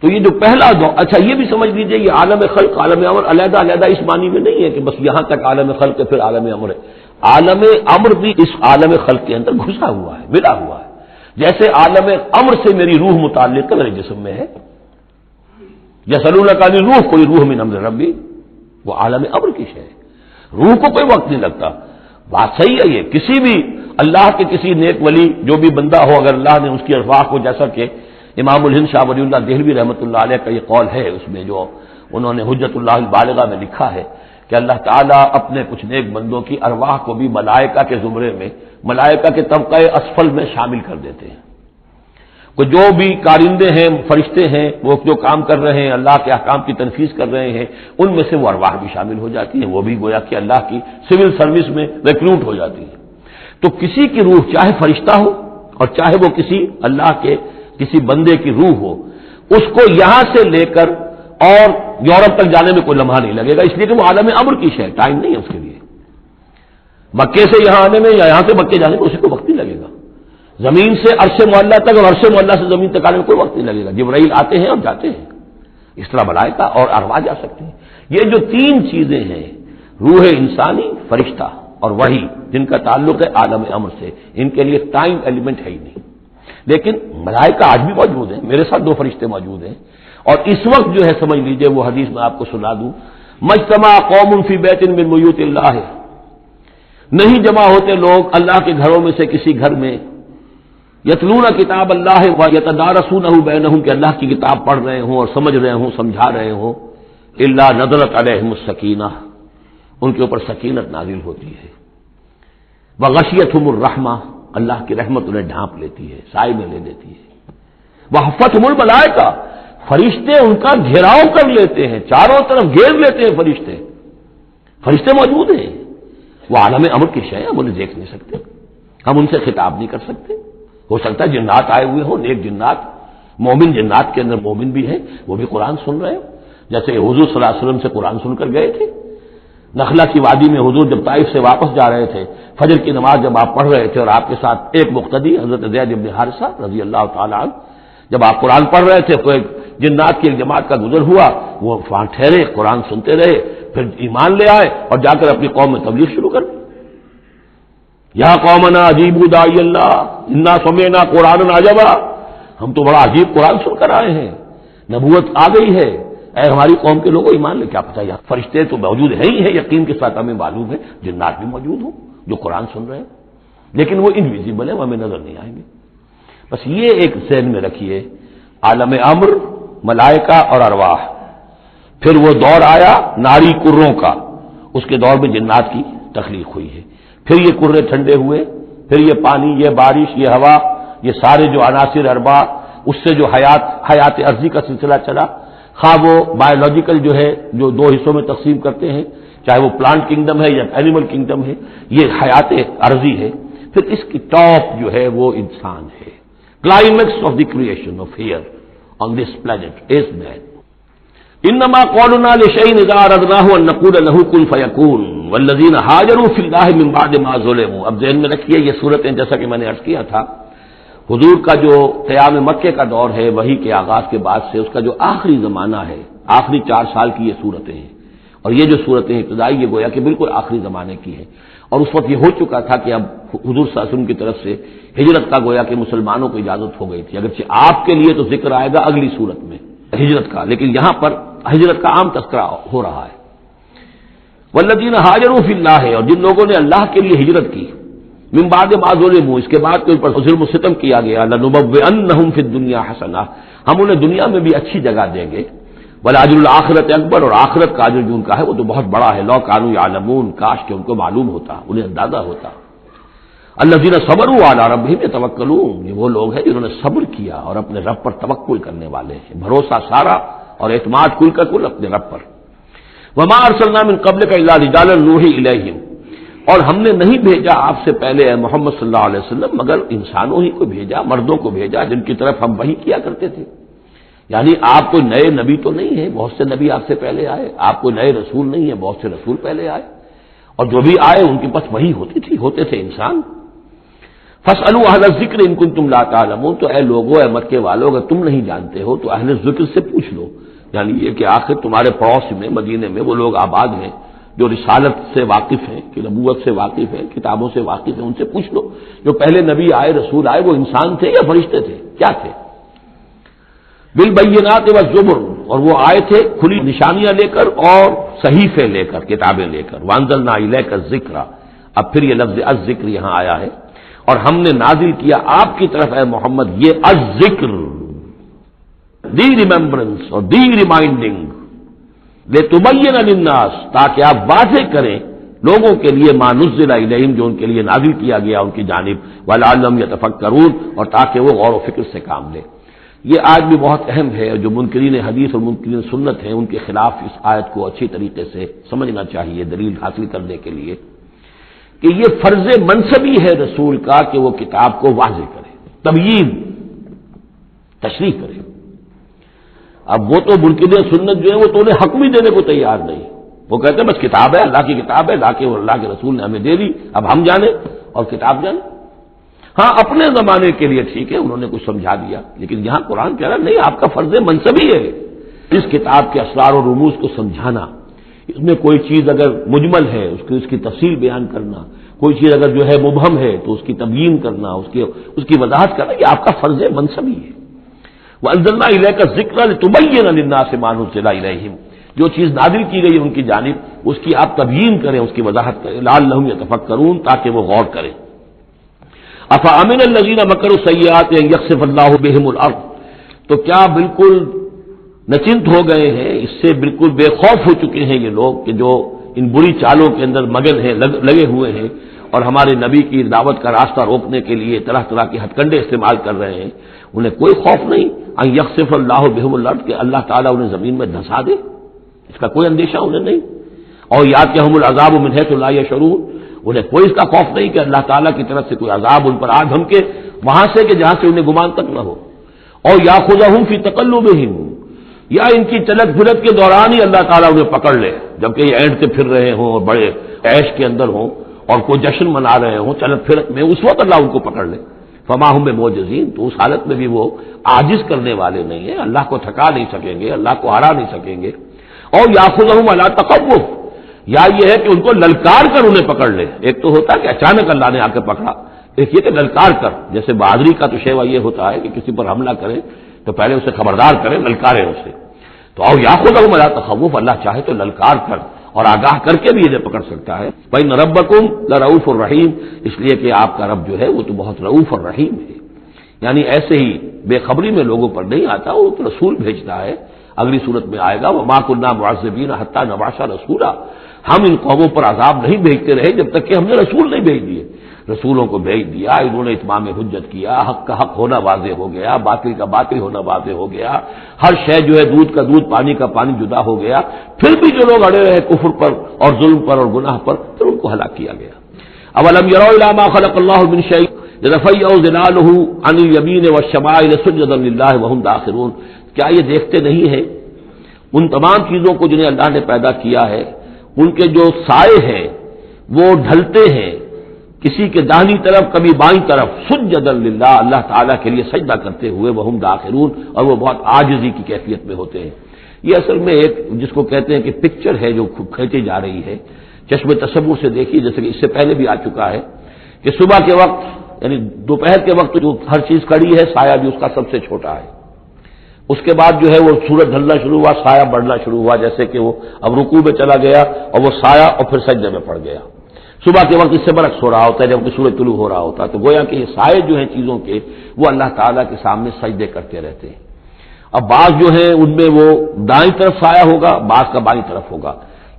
تو یہ جو پہلا دور، اچھا یہ بھی سمجھ لیجئے یہ عالم خلق عالم امر علیحدہ علیحدہ اس معنی میں نہیں ہے کہ بس یہاں تک عالم خلق ہے پھر عالم امر ہے۔ عالم امر بھی اس عالم خلق کے اندر گھسا ہوا ہے، ملا ہوا ہے۔ جیسے عالم امر سے میری روح متعلق ہے، میرے جسم میں ہے، یسألونک عن الروح، کوئی روح من امر ربی، وہ عالم امر کی شے ہے، روح کو کوئی وقت نہیں لگتا۔ بات صحیح ہے، یہ کسی بھی اللہ کے کسی نیک ولی جو بھی بندہ ہو، اگر اللہ نے اس کی ارواح کو، جیسا کہ امام الہند شاہ ولی اللہ دہلوی رحمۃ اللہ علیہ کا یہ قول ہے، اس میں جو انہوں نے حجت اللہ البالغہ میں لکھا ہے کہ اللہ تعالیٰ اپنے کچھ نیک بندوں کی ارواح کو بھی ملائکہ کے زمرے میں، ملائکہ کے طبقہ اسفل میں شامل کر دیتے ہیں۔ کہ جو بھی کارندے ہیں، فرشتے ہیں، وہ جو کام کر رہے ہیں، اللہ کے احکام کی تنفیذ کر رہے ہیں، ان میں سے وہ ارواح بھی شامل ہو جاتی ہیں، وہ بھی گویا کہ اللہ کی سول سروس میں ریکروٹ ہو جاتی ہیں۔ تو کسی کی روح چاہے فرشتہ ہو اور چاہے وہ کسی اللہ کے کسی بندے کی روح ہو، اس کو یہاں سے لے کر اور یورپ تک جانے میں کوئی لمحہ نہیں لگے گا، اس لیے کہ وہ عالم امر کی شے، ٹائم نہیں ہے اس کے لیے۔ مکے سے یہاں آنے میں یا یہاں سے مکے جانے میں اسے کوئی وقت نہیں لگے گا. زمین سے عرش معلیٰ تک اور عرش معلیٰ سے زمین تک آنے میں کوئی وقت نہیں لگے گا. جبرائیل آتے ہیں اور جاتے ہیں. اس طرح ملائکہ اور ارواح جا سکتے ہیں. یہ جو تین چیزیں ہیں، روح انسانی، فرشتہ اور وحی، جن کا تعلق ہے عالم امر سے، ان کے لیے ٹائم ایلیمنٹ ہے ہی نہیں. لیکن ملائکہ آج بھی موجود ہیں. میرے ساتھ 2 فرشتے موجود ہیں، اور اس وقت جو ہے سمجھ لیجئے، وہ حدیث میں آپ کو سنا دوں، مجتمع قوم فی بیت من بیوت اللہ، نہیں جمع ہوتے لوگ اللہ کے گھروں میں سے کسی گھر میں، یتلون کتاب اللہ ویتدارسونہ بینہم، کہ اللہ کی کتاب پڑھ رہے ہوں اور سمجھ رہے ہوں، سمجھا رہے ہوں، الا نزلت علیہم السکینہ، ان کے اوپر سکینت نازل ہوتی ہے، وغشیتہم الرحمہ، اللہ کی رحمت انہیں ڈھانپ لیتی ہے، سائے میں لے لیتی ہے، وحفتہم الملائکہ، فرشتے ان کا گھیراؤ کر لیتے ہیں، چاروں طرف گھیر لیتے ہیں فرشتے. فرشتے موجود ہیں، وہ عالم امر کی شے، ہم انہیں دیکھ نہیں سکتے، ہم ان سے خطاب نہیں کر سکتے. ہو سکتا ہے جنات آئے ہوئے ہوں، نیک جنات، مومن جنات کے اندر مومن بھی ہیں، وہ بھی قرآن سن رہے ہیں، جیسے حضور صلی اللہ علیہ وسلم سے قرآن سن کر گئے تھے. نخلا کی وادی میں حضور جب طائف سے واپس جا رہے تھے، فجر کی نماز جب آپ پڑھ رہے تھے اور آپ کے ساتھ ایک مقتدی حضرت زید بن حارثہ رضی اللہ تعالی عنہ، جب آپ قرآن پڑھ رہے تھے تو ایک جنات کی ایک جماعت کا گزر ہوا، وہ وہاں ٹھہرے، قرآن سنتے رہے، پھر ایمان لے آئے اور جا کر اپنی قوم میں تبلیغ شروع کر دی. یا قومنا اجیبوا داعی اللہ انا سمعنا قرآنا عجبا، ہم تو بڑا عجیب قرآن سن کر آئے ہیں، نبوت آ گئی ہے، اے ہماری قوم کے لوگوں ایمان لے. کیا پتہ یہاں فرشتے تو موجود ہیں ہی ہیں، یقین کے ساتھ ہمیں معلوم ہے جنات بھی موجود ہوں جو قرآن سن رہے ہیں، لیکن وہ انویزیبل ہے، وہ ہمیں نظر نہیں آئیں گے. بس یہ ایک ذہن میں رکھیے، عالم امر، ملائکہ اور ارواح. پھر وہ دور آیا ناری کروں کا، اس کے دور میں جنات کی تخلیق ہوئی ہے. پھر یہ کرے ٹھنڈے ہوئے، پھر یہ پانی، یہ بارش، یہ ہوا، یہ سارے جو عناصر اربع، اس سے جو حیات ارضی کا سلسلہ چلا، خواہ وہ بایولوجیکل جو ہے جو 2 حصوں میں تقسیم کرتے ہیں، چاہے وہ پلانٹ کنگڈم ہے یا اینیمل کنگڈم ہے، یہ حیات ارضی ہے. پھر اس کی ٹاپ جو ہے وہ انسان ہے. Climax of the creation of here on this planet is man. انما قولنا لشيء اذا اردناه ان نقول له كن فيكون والذين هاجروا في الله من بعد ما ظلموا. اب ذہن میں رکھیے یہ صورتیں، جیسا کہ میں نے عرض کیا تھا، حضور کا جو قیام مکے کا دور ہے، وحی کے آغاز کے بعد سے اس کا جو آخری زمانہ ہے، آخری 4 سال کی یہ صورتیں ہیں. اور یہ جو صورتیں ابتدائی، یہ گویا کہ بالکل آخری زمانے کی ہیں. اور اس وقت یہ ہو چکا تھا کہ اب حضور صلی اللہ علیہ وسلم کی طرف سے ہجرت کا گویا کہ مسلمانوں کو اجازت ہو گئی تھی. اگرچہ آپ کے لیے تو ذکر آئے گا اگلی صورت میں ہجرت کا، لیکن یہاں پر ہجرت کا عام تذکرہ ہو رہا ہے. والذین ہاجروا فی اللہ، اور جن لوگوں نے اللہ کے لیے ہجرت کی، من بعد ما ظلموا، اس کے بعد کہ ان پر ظلم و ستم کیا گیا، لنبوئنہم فی الدنیا حسنہ، ہم انہیں دنیا میں بھی اچھی جگہ دیں گے. ولاجر الآخرۃ اکبر، اور آخرت کا اجر جو ان کا ہے وہ تو بہت بڑا ہے. لو کانوا یعلمون، کاش کہ ان کو معلوم ہوتا، انہیں اندازہ ہوتا. الذین صبروا علی ربہم یتوکلون، یہ وہ لوگ ہیں جنہوں نے صبر کیا اور اپنے رب پر توکل کرنے والے ہیں، بھروسہ سارا اور اعتماد کل کا کل اپنے رب پر. وما ارسلنا من قبلک الا رجالا نوحی الیہم، اور ہم نے نہیں بھیجا آپ سے پہلے اے محمد صلی اللہ علیہ وسلم مگر انسانوں ہی کو بھیجا، مردوں کو بھیجا جن کی طرف ہم وحی کیا کرتے تھے. یعنی آپ کوئی نئے نبی تو نہیں ہیں، بہت سے نبی آپ سے پہلے آئے. آپ کوئی نئے رسول نہیں ہیں، بہت سے رسول پہلے آئے، اور جو بھی آئے ان کے پاس وحی ہوتی تھی، ہوتے تھے انسان. فاسألوا اہل الذکر ان کنتم لا تعلمون، تو اے لوگوں، اے مکے والو، اگر تم نہیں جانتے ہو تو اہل ذکر سے پوچھ لو. یعنی یہ کہ آخر تمہارے پڑوس میں مدینے میں وہ لوگ آباد ہیں جو رسالت سے واقف ہیں، کہ نبوت سے واقف ہیں، کتابوں سے واقف ہیں، ان سے پوچھ لو جو پہلے نبی آئے، رسول آئے، وہ انسان تھے یا فرشتے تھے، کیا تھے. بالبینات والزبر، اور وہ آئے تھے کھلی نشانیاں لے کر اور صحیفے لے کر، کتابیں لے کر. وانزلنا الیک الذکر، اب پھر یہ لفظ الذکر یہاں آیا ہے، اور ہم نے نازل کیا آپ کی طرف اے محمد یہ الذکر، دی ریممبرنس اور دی ریمائنڈنگ، لتبین للناس، تاکہ آپ واضح کریں لوگوں کے لیے ما نزل الیہم، جو ان کے لیے نازل کیا گیا ان کی جانب، ولعلہم یتفکرون، اور تاکہ وہ غور و فکر سے کام لیں. یہ آج بھی بہت اہم ہے، جو منکرین حدیث اور منکرین سنت ہیں ان کے خلاف اس آیت کو اچھی طریقے سے سمجھنا چاہیے دلیل حاصل کرنے کے لیے، کہ یہ فرض منصبی ہے رسول کا کہ وہ کتاب کو واضح کرے، تبیین، تشریح کرے. اب وہ تو منکرین سنت جو ہے وہ تو انہیں حق بھی دینے کو تیار نہیں، وہ کہتے ہیں بس کتاب ہے، اللہ کی کتاب ہے، اللہ کے رسول نے ہمیں دے دی، اب ہم جانیں اور کتاب جانیں۔ ہاں اپنے زمانے کے لیے ٹھیک ہے، انہوں نے کچھ سمجھا دیا، لیکن یہاں قرآن کہہ رہا نہیں، آپ کا فرض منصبی ہے اس کتاب کے اسرار و رموز کو سمجھانا، اس میں کوئی چیز اگر مجمل ہے اس کی تفصیل بیان کرنا، کوئی چیز اگر جو ہے مبہم ہے تو اس کی تبیین کرنا، اس کی وضاحت کرنا، یہ آپ کا فرض منصبی ہے۔ وَأَنزَلْنَا إِلَيْكَ الذِّكْرَ لِتُبَيِّنَ لِلنَّاسِ مَا نُزِّلَ إِلَيْهِمْ، جو چیز نازل کی گئی ان کی جانب اس کی آپ تبیین کریں، اس کی وضاحت کریں، لعلہم یتفکرون، تاکہ وہ غور کریں۔ افامن الذین مکروا السیئات ان یخسف اللہ بہم الارض، تو کیا بالکل نچنت ہو گئے ہیں، اس سے بالکل بے خوف ہو چکے ہیں یہ لوگ کہ جو ان بری چالوں کے اندر مگن ہیں، لگے ہوئے ہیں، اور ہمارے نبی کی دعوت کا راستہ روکنے کے لیے طرح طرح کے ہتھ کنڈے استعمال کر رہے ہیں، انہیں کوئی خوف نہیں ان یخسف اللہ بہم الارض کہ اللہ تعالیٰ انہیں زمین میں دھسا دے، اس کا کوئی اندیشہ انہیں نہیں، اور یاتیہم العذاب من حیث لا یشعرون، انہیں کوئی اس کا خوف نہیں کہ اللہ تعالیٰ کی طرف سے کوئی عذاب ان پر آ دھمکے وہاں سے کہ جہاں سے انہیں گمان تک نہ ہو، اور یاخذہم فی تقلبہم، یا ان کی چلت پھرت کے دوران ہی اللہ تعالیٰ انہیں پکڑ لے، جبکہ یہ اینڈتے پھر رہے ہوں اور بڑے عیش کے اندر ہوں اور کوئی جشن منا رہے ہوں چلت پھرت میں، اس وقت اللہ ان کو پکڑ لے، فما ہم بمعجزین، تو اس حالت میں بھی وہ عاجز کرنے والے نہیں ہیں، اللہ کو تھکا نہیں سکیں گے، اللہ کو ہرا نہیں سکیں گے۔ اور یاخذہم علی تخوف، یا یہ ہے کہ ان کو للکار کر انہیں پکڑ لے، ایک تو ہوتا ہے کہ اچانک اللہ نے آ کے پکڑا، ایک یہ کہ للکار کر، جیسے بہادری کا تو شیوا یہ ہوتا ہے کہ کسی پر حملہ کرے تو پہلے اسے خبردار کریں، للکاریں اسے، تو اور یاخذہم علی تخوف، اللہ چاہے تو للکار کر اور آگاہ کر کے بھی انہیں پکڑ سکتا ہے۔ فإن ربکم لرؤوف الرحیم، اس لیے کہ آپ کا رب جو ہے وہ تو بہت رؤوف اور رحیم ہے، یعنی ایسے ہی بے خبری میں لوگوں پر نہیں آتا، وہ تو رسول بھیجتا ہے، اگلی صورت میں آئے گا وما كنا معذبین حتی نبعث رسولا، ہم ان قوموں پر عذاب نہیں بھیجتے رہے جب تک کہ ہم نے رسول نہیں بھیج دیے، رسولوں کو بھیج دیا، انہوں نے اتمام حجت کیا، حق کا حق ہونا واضح ہو گیا، باطل کا باطل ہونا واضح ہو گیا، ہر شے جو ہے دودھ کا دودھ پانی کا پانی جدا ہو گیا، پھر بھی جو لوگ اڑے رہے کفر پر اور ظلم پر اور گناہ پر، پھر ان کو ہلاک کیا گیا۔ اولم يروا الى ما خلق الله من شيء يتفيأ ظلاله عن اليمين والشمائل سجدا لله وهم داخرون، کیا یہ دیکھتے نہیں ہیں ان تمام چیزوں کو جنہیں اللہ نے پیدا کیا ہے، ان کے جو سائے ہیں وہ ڈھلتے ہیں کسی کے داہنی طرف کبھی بائیں طرف، سجدا للہ، اللہ تعالیٰ کے لیے سجدہ کرتے ہوئے، وہم داخرون، اور وہ بہت عاجزی کی کیفیت میں ہوتے ہیں۔ یہ اصل میں ایک جس کو کہتے ہیں کہ پکچر ہے جو کھینچی جا رہی ہے، چشم تصور سے دیکھی، جیسے کہ اس سے پہلے بھی آ چکا ہے کہ صبح کے وقت یعنی دوپہر کے وقت جو ہر چیز کھڑی ہے سایہ بھی اس کا سب سے چھوٹا ہے، اس کے بعد جو ہے وہ سورج ڈھلنا شروع ہوا، سایہ بڑھنا شروع ہوا، جیسے کہ وہ اب رکوع میں چلا گیا اور وہ سایہ اور پھر سجدے میں پڑ گیا۔ صبح کے وقت اس سے برعکس ہو رہا ہوتا ہے جبکہ سورج طلوع ہو رہا ہوتا ہے، تو گویا کہ یہ سائے جو ہیں چیزوں کے وہ اللہ تعالیٰ کے سامنے سجدے کرتے رہتے ہیں۔ اب بعض جو ہیں ان میں وہ دائیں طرف سایہ ہوگا، بعض کا بائیں طرف ہوگا،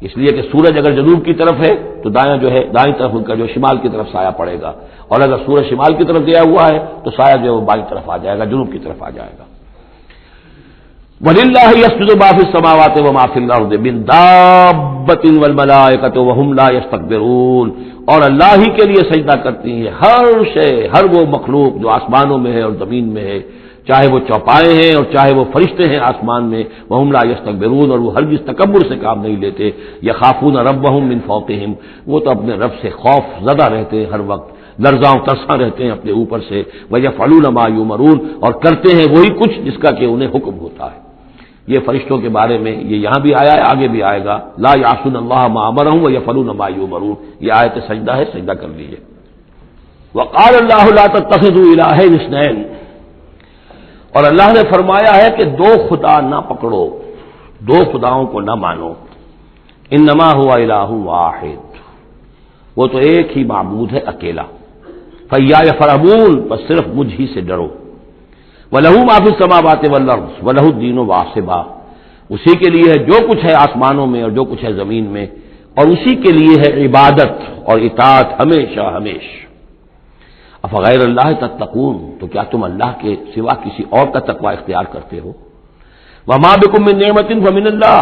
اس لیے کہ سورج اگر جنوب کی طرف ہے تو دایاں جو ہے دائیں طرف ان کا جو شمال کی طرف سایہ پڑے گا، اور اگر سورج شمال کی طرف گیا ہوا ہے تو سایہ جو ہے وہ بائیں طرف آ جائے گا، جنوب کی طرف آ جائے گا۔ وَلِلَّهِ يَسْجُدُ مَا فِي السَّمَاوَاتِ وَمَا فِي الْأَرْضِ مِن دَابَّةٍ وَالْمَلَائِكَةُ وَهُمْ لَا يَسْتَكْبِرُونَ، اور اللہ ہی کے لیے سجدہ کرتی ہیں ہر شے، ہر وہ مخلوق جو آسمانوں میں ہے اور زمین میں ہے، چاہے وہ چوپائے ہیں اور چاہے وہ فرشتے ہیں آسمان میں، وَهُمْ لَا يَسْتَكْبِرُونَ، اور وہ ہرگز تکبر سے کام نہیں لیتے، يَخَافُونَ رَبَّهُم مِّن فَوْقِهِمْ، وہ تو اپنے رب سے خوف زدہ رہتے ہیں ہر وقت، لرزاں ترساں رہتے ہیں اپنے اوپر سے، وَيَفْعَلُونَ مَا يُؤْمَرُونَ، اور کرتے ہیں وہی کچھ جس کا کہ انہیں حکم ہوتا ہے۔ یہ فرشتوں کے بارے میں یہ یہاں بھی آیا ہے، آگے بھی آئے گا، لا یعصون اللہ ما امرهم ویفعلون ما یؤمرون، یہ آیت سجدہ ہے، سجدہ کر لیجیے۔ وقال اللہ لا تتخذوا الہین اثنین، اور اللہ نے فرمایا ہے کہ دو خدا نہ پکڑو، دو خداؤں کو نہ مانو، انما هو الہ واحد، وہ تو ایک ہی معبود ہے اکیلا، فیایا فرحبون، بس صرف مجھ ہی سے ڈرو، وَلَهُ مَا فِي السَّمَاوَاتِ وَالْأَرْضِ وَلَهُ الدِّينُ وَاصِبًا، اسی کے لیے ہے جو کچھ ہے آسمانوں میں اور جو کچھ ہے زمین میں، اور اسی کے لیے ہے عبادت اور اطاعت ہمیشہ ہمیشہ۔ افغیر اللہ تتقون، تو کیا تم اللہ کے سوا کسی اور کا تقوی اختیار کرتے ہو؟ وَمَا بِكُم مِّن نِّعْمَةٍ فَمِنَ اللَّهِ،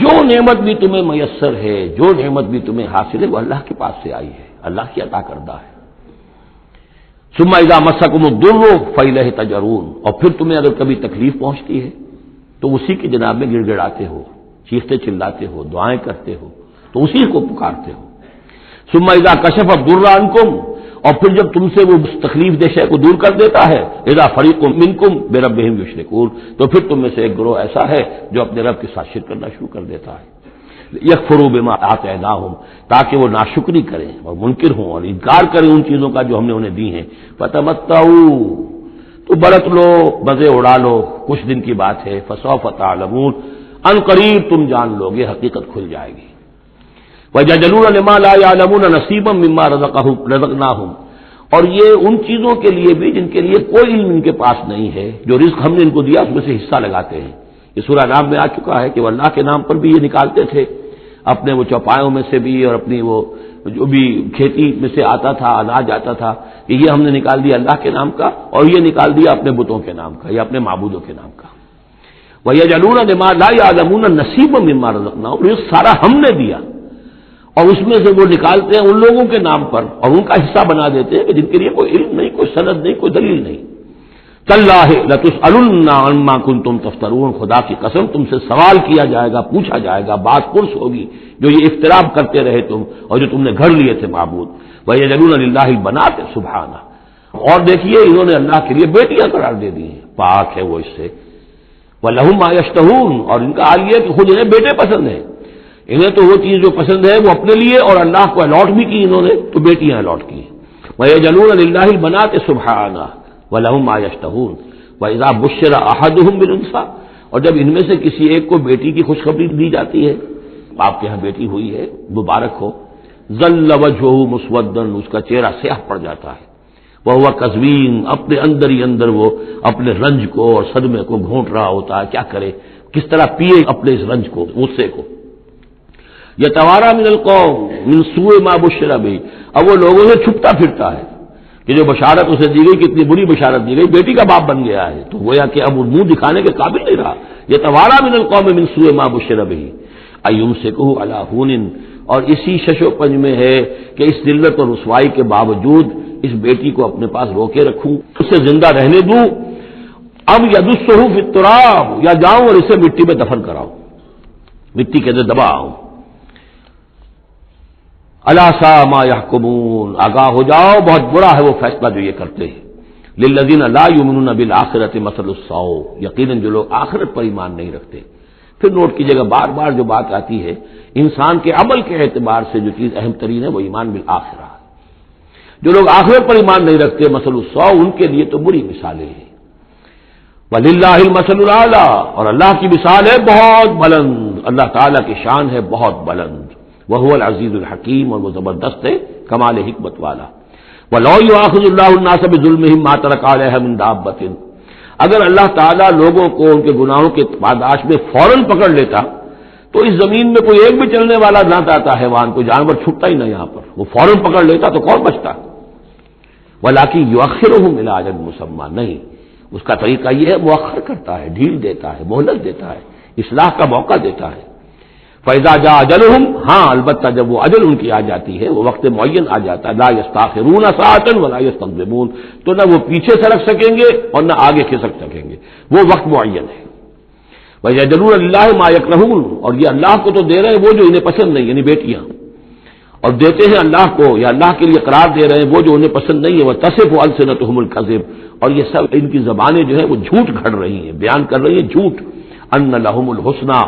جو نعمت بھی تمہیں میسر ہے، جو نعمت بھی تمہیں حاصل ہے وہ اللہ کے پاس سے آئی ہے، اللہ کی عطا کردہ ہے۔ ثم اذا مسکم الضر فالیہ تجرون، اور پھر تمہیں اگر کبھی تکلیف پہنچتی ہے تو اسی کی جناب میں گڑ گڑاتے ہو، چیختے چلاتے ہو، دعائیں کرتے ہو تو اسی کو پکارتے ہو۔ ثم اذا کشف الضر عنکم، اور پھر جب تم سے وہ تکلیف دہ شے کو دور کر دیتا ہے، اذا فریق منکم بربہم یشرکون، تو پھر تم میں سے ایک گروہ ایسا ہے جو اپنے رب کے ساتھ شرک کرنا شروع کر دیتا ہے۔ یکفروا بما آتیناہم، تاکہ وہ ناشکری کریں اور منکر ہوں اور انکار کریں ان چیزوں کا جو ہم نے انہیں دی ہیں۔ فتمتعوا، تو برت لو، مزے اڑا لو، کچھ دن کی بات ہے۔ فسوف تعلمون، ان قریب تم جان لو گے، حقیقت کھل جائے گی۔ وَيَجْعَلُونَ لِمَا لَا يَعْلَمُونَ نَصِيبًا مِّمَّا رَزَقْنَاهُمْ، اور یہ ان چیزوں کے لیے بھی جن کے لیے کوئی علم ان کے پاس نہیں ہے، جو رزق ہم نے ان کو دیا اس میں سے حصہ لگاتے ہیں۔ یہ سورہ نام میں آ چکا ہے کہ وہ اللہ کے نام پر بھی یہ نکالتے تھے، اپنے وہ چوپایوں میں سے بھی اور اپنی وہ جو بھی کھیتی میں سے آتا تھا، اناج آتا تھا، کہ یہ ہم نے نکال دیا اللہ کے نام کا، اور یہ نکال دیا اپنے بتوں کے نام کا یا اپنے معبودوں کے نام کا۔ وَيَجْعَلُونَ لِمَا لَا يَعْلَمُونَ نَصِيبًا مِّمَّا رَزَقْنَاهُمْ، رزق سارا ہم نے دیا، اور اس میں سے وہ نکالتے ہیں ان لوگوں کے نام پر اور ان کا حصہ بنا دیتے ہیں کہ جن کے لیے کوئی علم نہیں، کوئی سند نہیں، کوئی دلیل نہیں۔ تاللہ لتسألن عما کنتم تفترون، خدا کی قسم تم سے سوال کیا جائے گا، پوچھا جائے گا، بات پرس ہوگی جو یہ افتراء کرتے رہے تم اور جو تم نے گھڑ لیے تھے معبود۔ وَيَجْعَلُونَ لِلَّهِ الْبَنَاتِ سُبْحَانَهُ، اور دیکھیے انہوں نے اللہ کے لیے بیٹیاں قرار دے دی ہیں، پاک ہے وہ اس سے۔ وَلَهُم مَّا يَشْتَهُونَ، اور ان کا حال یہ ہے کہ خود انہیں بیٹے پسند ہیں، انہیں تو وہ چیز جو پسند ہے وہ اپنے لیے اور اللہ کو الاٹ بھی کی انہوں نے، تو بیٹیاں الاٹ کی۔ وَيَجْعَلُونَ لِلَّهِ الْبَنَاتِ سُبْحَانَهُ وَلَهُم مَّا يَشْتَهُونَ وَإِذَا بُشِّرَ أَحَدُهُم بِالْأُنثَىٰ، اور جب ان میں سے کسی ایک کو بیٹی کی خوشخبری دی جاتی ہے، آپ کے ہاں بیٹی ہوئی ہے، مبارک ہو، ظَلَّ وَجْهُهُ مُسْوَدًّا، اس کا چہرہ سیاہ پڑ جاتا ہے، وَهُوَ كَظِيمٌ، اپنے اندر ہی اندر وہ اپنے رنج کو اور صدمے کو گھونٹ رہا ہوتا ہے، کیا کرے، کس طرح پیے اپنے اس رنج کو، غصے کو۔ یتوارا من القوم من سوء ما بشر به، اب وہ لوگوں سے چھپتا پھرتا ہے کہ جو بشارت اسے دی گئی، کتنی بری بشارت دی گئی، بیٹی کا باپ بن گیا ہے، تو گویا کہ اب وہ منہ دکھانے کے قابل نہیں رہا۔ یتوارا من القوم من سوء ما بشر به ایمسکہ علی ہون، اور اسی شش و پنج میں ہے کہ اس ذلت اور رسوائی کے باوجود اس بیٹی کو اپنے پاس روکے رکھوں، اسے زندہ رہنے دوں، ام یدسہ فی التراب، یا جاؤں اور اسے مٹی میں دفن کراؤں، مٹی کے اندر دباؤں۔ الا ساء ما يحكمون، آگاہ ہو جاؤ بہت برا ہے وہ فیصلہ جو یہ کرتے ہیں۔ للذین لا یؤمنون بالآخرۃ مثل السوء، یقیناً جو لوگ آخرت پر ایمان نہیں رکھتے۔ پھر نوٹ کیجیے گا بار بار جو بات آتی ہے، انسان کے عمل کے اعتبار سے جو چیز اہم ترین ہے وہ ایمان بالآخرہ ہے۔ جو لوگ آخرت پر ایمان نہیں رکھتے، مثل السوء، ان کے لیے تو بری مثالیں ہیں۔ وللہ المثل الاعلی، اور اللہ کی مثال ہے بہت بلند، اللہ تعالیٰ کی شان ہے بہت بلند۔ وَهُوَ الْعَزِيزُ الْحَكِيمُ، اور وہ زبردست ہے، کمال حکمت والا۔ وَلَوْ يُؤَاخِذُ اللَّهُ النَّاسَ بِظُلْمِهِمْ مَا تَرَكَ عَلَيْهَا مِن دَابَّةٍ، اگر اللہ تعالیٰ لوگوں کو ان کے گناہوں کے پاداش میں فوراً پکڑ لیتا تو اس زمین میں کوئی ایک بھی چلنے والا نہ آتا حیوان، کوئی جانور چھٹتا ہی نہ، یہاں پر وہ فوراً پکڑ لیتا تو کون بچتا؟ وَلَٰكِن يُؤَخِّرُهُمْ إِلَىٰ أَجَلٍ مُّسَمًّى، نہیں، اس کا طریقہ یہ ہے مؤخر کرتا ہے، ڈھیل دیتا ہے، مہلت دیتا ہے، اصلاح کا موقع دیتا ہے۔ فَإِذَا جَاءَ أَجَلُهُمْ، ہاں البتہ جب وہ اجل ان کی آ جاتی ہے، وہ وقت معین آ جاتا ہے، لَا يَسْتَأْخِرُونَ سَاعَةً وَلَا يَسْتَقْدِمُونَ، تو نہ وہ پیچھے سرک سکیں گے اور نہ آگے کھسک سکیں گے، وہ وقت معین ہے۔ وَيَجْعَلُونَ لِلَّهِ مَا يَكْرَهُونَ، اور یہ اللہ کو تو دے رہے ہیں وہ جو انہیں پسند نہیں، یعنی بیٹیاں، اور دیتے ہیں اللہ کو یا اللہ کے لیے قرار دے رہے ہیں وہ جو انہیں پسند نہیں ہے۔ وَتَصِفُ أَلْسِنَتُهُمُ الْكَذِبَ، اور یہ سب ان کی زبانیں جو ہیں وہ جھوٹ گھڑ رہی ہیں، بیان کر رہی ہیں جھوٹ۔ أَنَّ لَهُمُ الْحُسْنَى،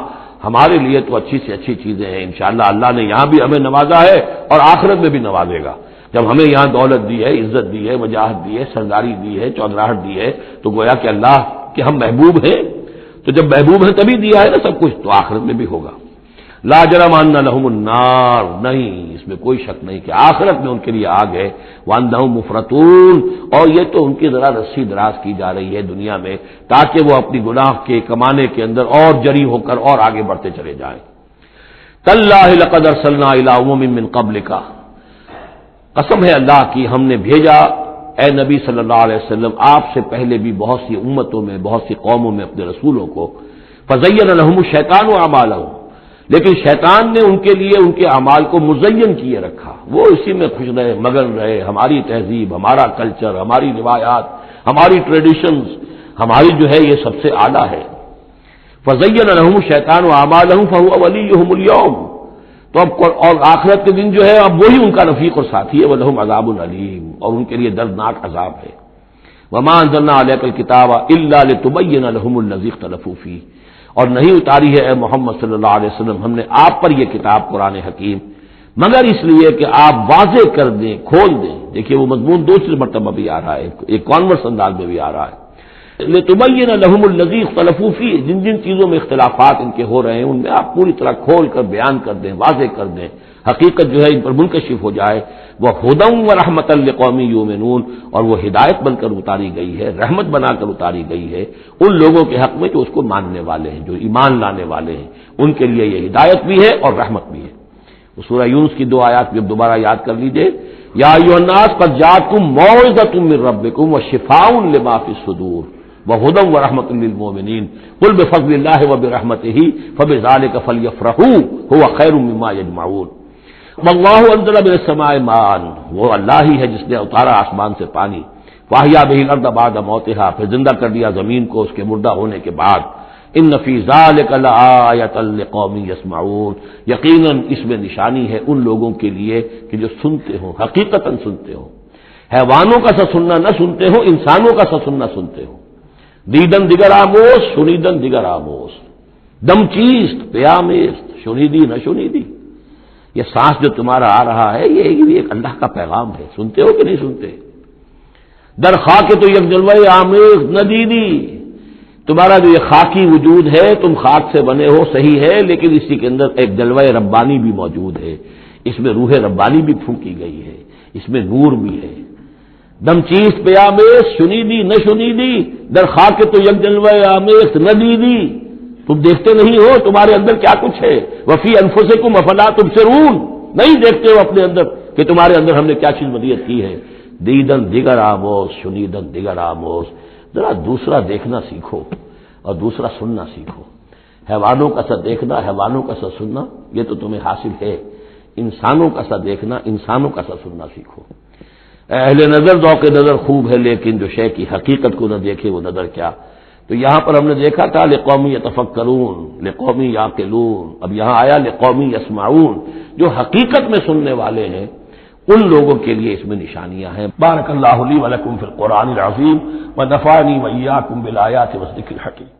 ہمارے لیے تو اچھی سے اچھی چیزیں ہیں، انشاءاللہ اللہ نے یہاں بھی ہمیں نوازا ہے اور آخرت میں بھی نوازے گا۔ جب ہمیں یہاں دولت دی ہے، عزت دی ہے، وجاہت دی ہے، سرداری دی ہے، چودراہٹ دی ہے، تو گویا کہ اللہ کے ہم محبوب ہیں، تو جب محبوب ہیں تبھی دیا ہے نا سب کچھ، تو آخرت میں بھی ہوگا۔ لا جرم ان لهم النار، نہیں اس میں کوئی شک نہیں کہ آخرت میں ان کے لیے آگ ہے۔ وانہم مفرطون، اور یہ تو ان کی ذرا رسی دراز کی جا رہی ہے دنیا میں تاکہ وہ اپنی گناہ کے کمانے کے اندر اور جری ہو کر اور آگے بڑھتے چلے جائیں۔ تاللہ لقد ارسلنا الی امم من قبلک، قسم ہے اللہ کی ہم نے بھیجا اے نبی صلی اللہ علیہ وسلم آپ سے پہلے بھی بہت سی امتوں میں، بہت سی قوموں میں اپنے رسولوں کو۔ فزین لهم الشیطان اعمالهم، لیکن شیطان نے ان کے لیے ان کے اعمال کو مزین کیے رکھا، وہ اسی میں خوش رہے، مگن رہے، ہماری تہذیب، ہمارا کلچر، ہماری روایات، ہماری ٹریڈیشنز، ہماری جو ہے یہ سب سے اعلیٰ ہے۔ فزین لهم الشیطان اعمالهم فهو ولیهم اليوم، تو اب اور آخرت کے دن جو ہے اب وہی ان کا رفیق اور ساتھی ہے، وَلَهُمْ عَذَابٌ علیم، اور ان کے لیے دردناک عذاب ہے۔ وَمَا أَنزَلْنَا عَلَيْكَ الْكِتَابَ إِلَّا لِتُبَيِّنَ لَهُمُ الَّذِي اخْتَلَفُوا فِيهِ، اور نہیں اتاری ہے اے محمد صلی اللہ علیہ وسلم ہم نے آپ پر یہ کتاب قرآن حکیم مگر اس لیے کہ آپ واضح کر دیں، کھول دیں۔ دیکھیے وہ مضمون دوسری مرتبہ بھی آ رہا ہے، ایک کانورس انداز میں بھی آ رہا ہے، لِتُبَيِّنَ لَهُمُ الَّذِي اخْتَلَفُوا فِيهِ، جن جن چیزوں میں اختلافات ان کے ہو رہے ہیں ان میں آپ پوری طرح کھول کر بیان کر دیں، واضح کر دیں، حقیقت جو ہے ان پر منکشف ہو جائے۔ وَهُدًى وَرَحْمَةً لِقَوْمٍ يُؤْمِنُونَ، اور وہ ہدایت بن کر اتاری گئی ہے، رحمت بنا کر اتاری گئی ہے ان لوگوں کے حق میں جو اس کو ماننے والے ہیں، جو ایمان لانے والے ہیں، ان کے لیے یہ ہدایت بھی ہے اور رحمت بھی ہے۔ سورہ یونس کی 2 آیات بھی اب دوبارہ یاد کر لیجئے، یا ایھا الناس قد جاءتکم موعظۃ من ربکم وشفاء لما فی الصدور وہدی ورحمۃ للمؤمنین قل بفضل اللہ وبرحمتہ فبذلک فلیفرحوا هو خیر مما یجمعون۔ واللہ انزل من السماء ماء، وہ اللہ ہی ہے جس نے اتارا آسمان سے پانی، فاحیا بہ الارض بعد موتها، پھر زندہ کر دیا زمین کو اس کے مردہ ہونے کے بعد۔ ان فی ذلک لآیۃ لقوم یسمعون، یقیناً اس میں نشانی ہے ان لوگوں کے لیے کہ جو سنتے ہوں، حقیقتاً سنتے ہوں، حیوانوں کا سا سننا نہ سنتے ہوں، انسانوں کا سا سننا سنتے ہوں۔ دیدن دیگر آموز، شنیدن دیگر آموز، دم چیست پیامیست، شنیدی نہ شنیدی۔ یہ سانس جو تمہارا آ رہا ہے یہ بھی ایک اللہ کا پیغام ہے، سنتے ہو کہ نہیں سنتے؟ در خاک تو یک جلوہ آمیز ندیدی، تمہارا جو یہ خاکی وجود ہے تم خاک سے بنے ہو صحیح ہے، لیکن اسی کے اندر ایک جلوہ ربانی بھی موجود ہے، اس میں روح ربانی بھی پھونکی گئی ہے، اس میں نور بھی ہے۔ دم چیز پیامیز، شنیدی نہ شنیدی، در خاک تو یک جلوہ آمیز ندیدی، تم دیکھتے نہیں ہو تمہارے اندر کیا کچھ ہے؟ وفی انفسکم افلا تبصرون، نہیں دیکھتے ہو اپنے اندر کہ تمہارے اندر ہم نے کیا چیز ودیعت کی ہے۔ دیدن دیگر آموز، شنیدن دیگر آموز، ذرا دوسرا دیکھنا سیکھو اور دوسرا سننا سیکھو۔ حیوانوں کا سا دیکھنا، حیوانوں کا سا سننا یہ تو تمہیں حاصل ہے، انسانوں کا سا دیکھنا، انسانوں کا سا سننا سیکھو۔ اہل نظر ذوق نظر خوب ہے لیکن جو شے کی حقیقت کو نہ دیکھے وہ نظر کیا۔ تو یہاں پر ہم نے دیکھا تھا لقوم یتفکرون، لقوم یعقلون، اب یہاں آیا لقوم یسمعون، جو حقیقت میں سننے والے ہیں ان لوگوں کے لیے اس میں نشانیاں ہیں۔ بارک اللہ لی ولکم فی القرآن العظیم ونفعنی وإیاکم بالآیات والذکر الحکیم۔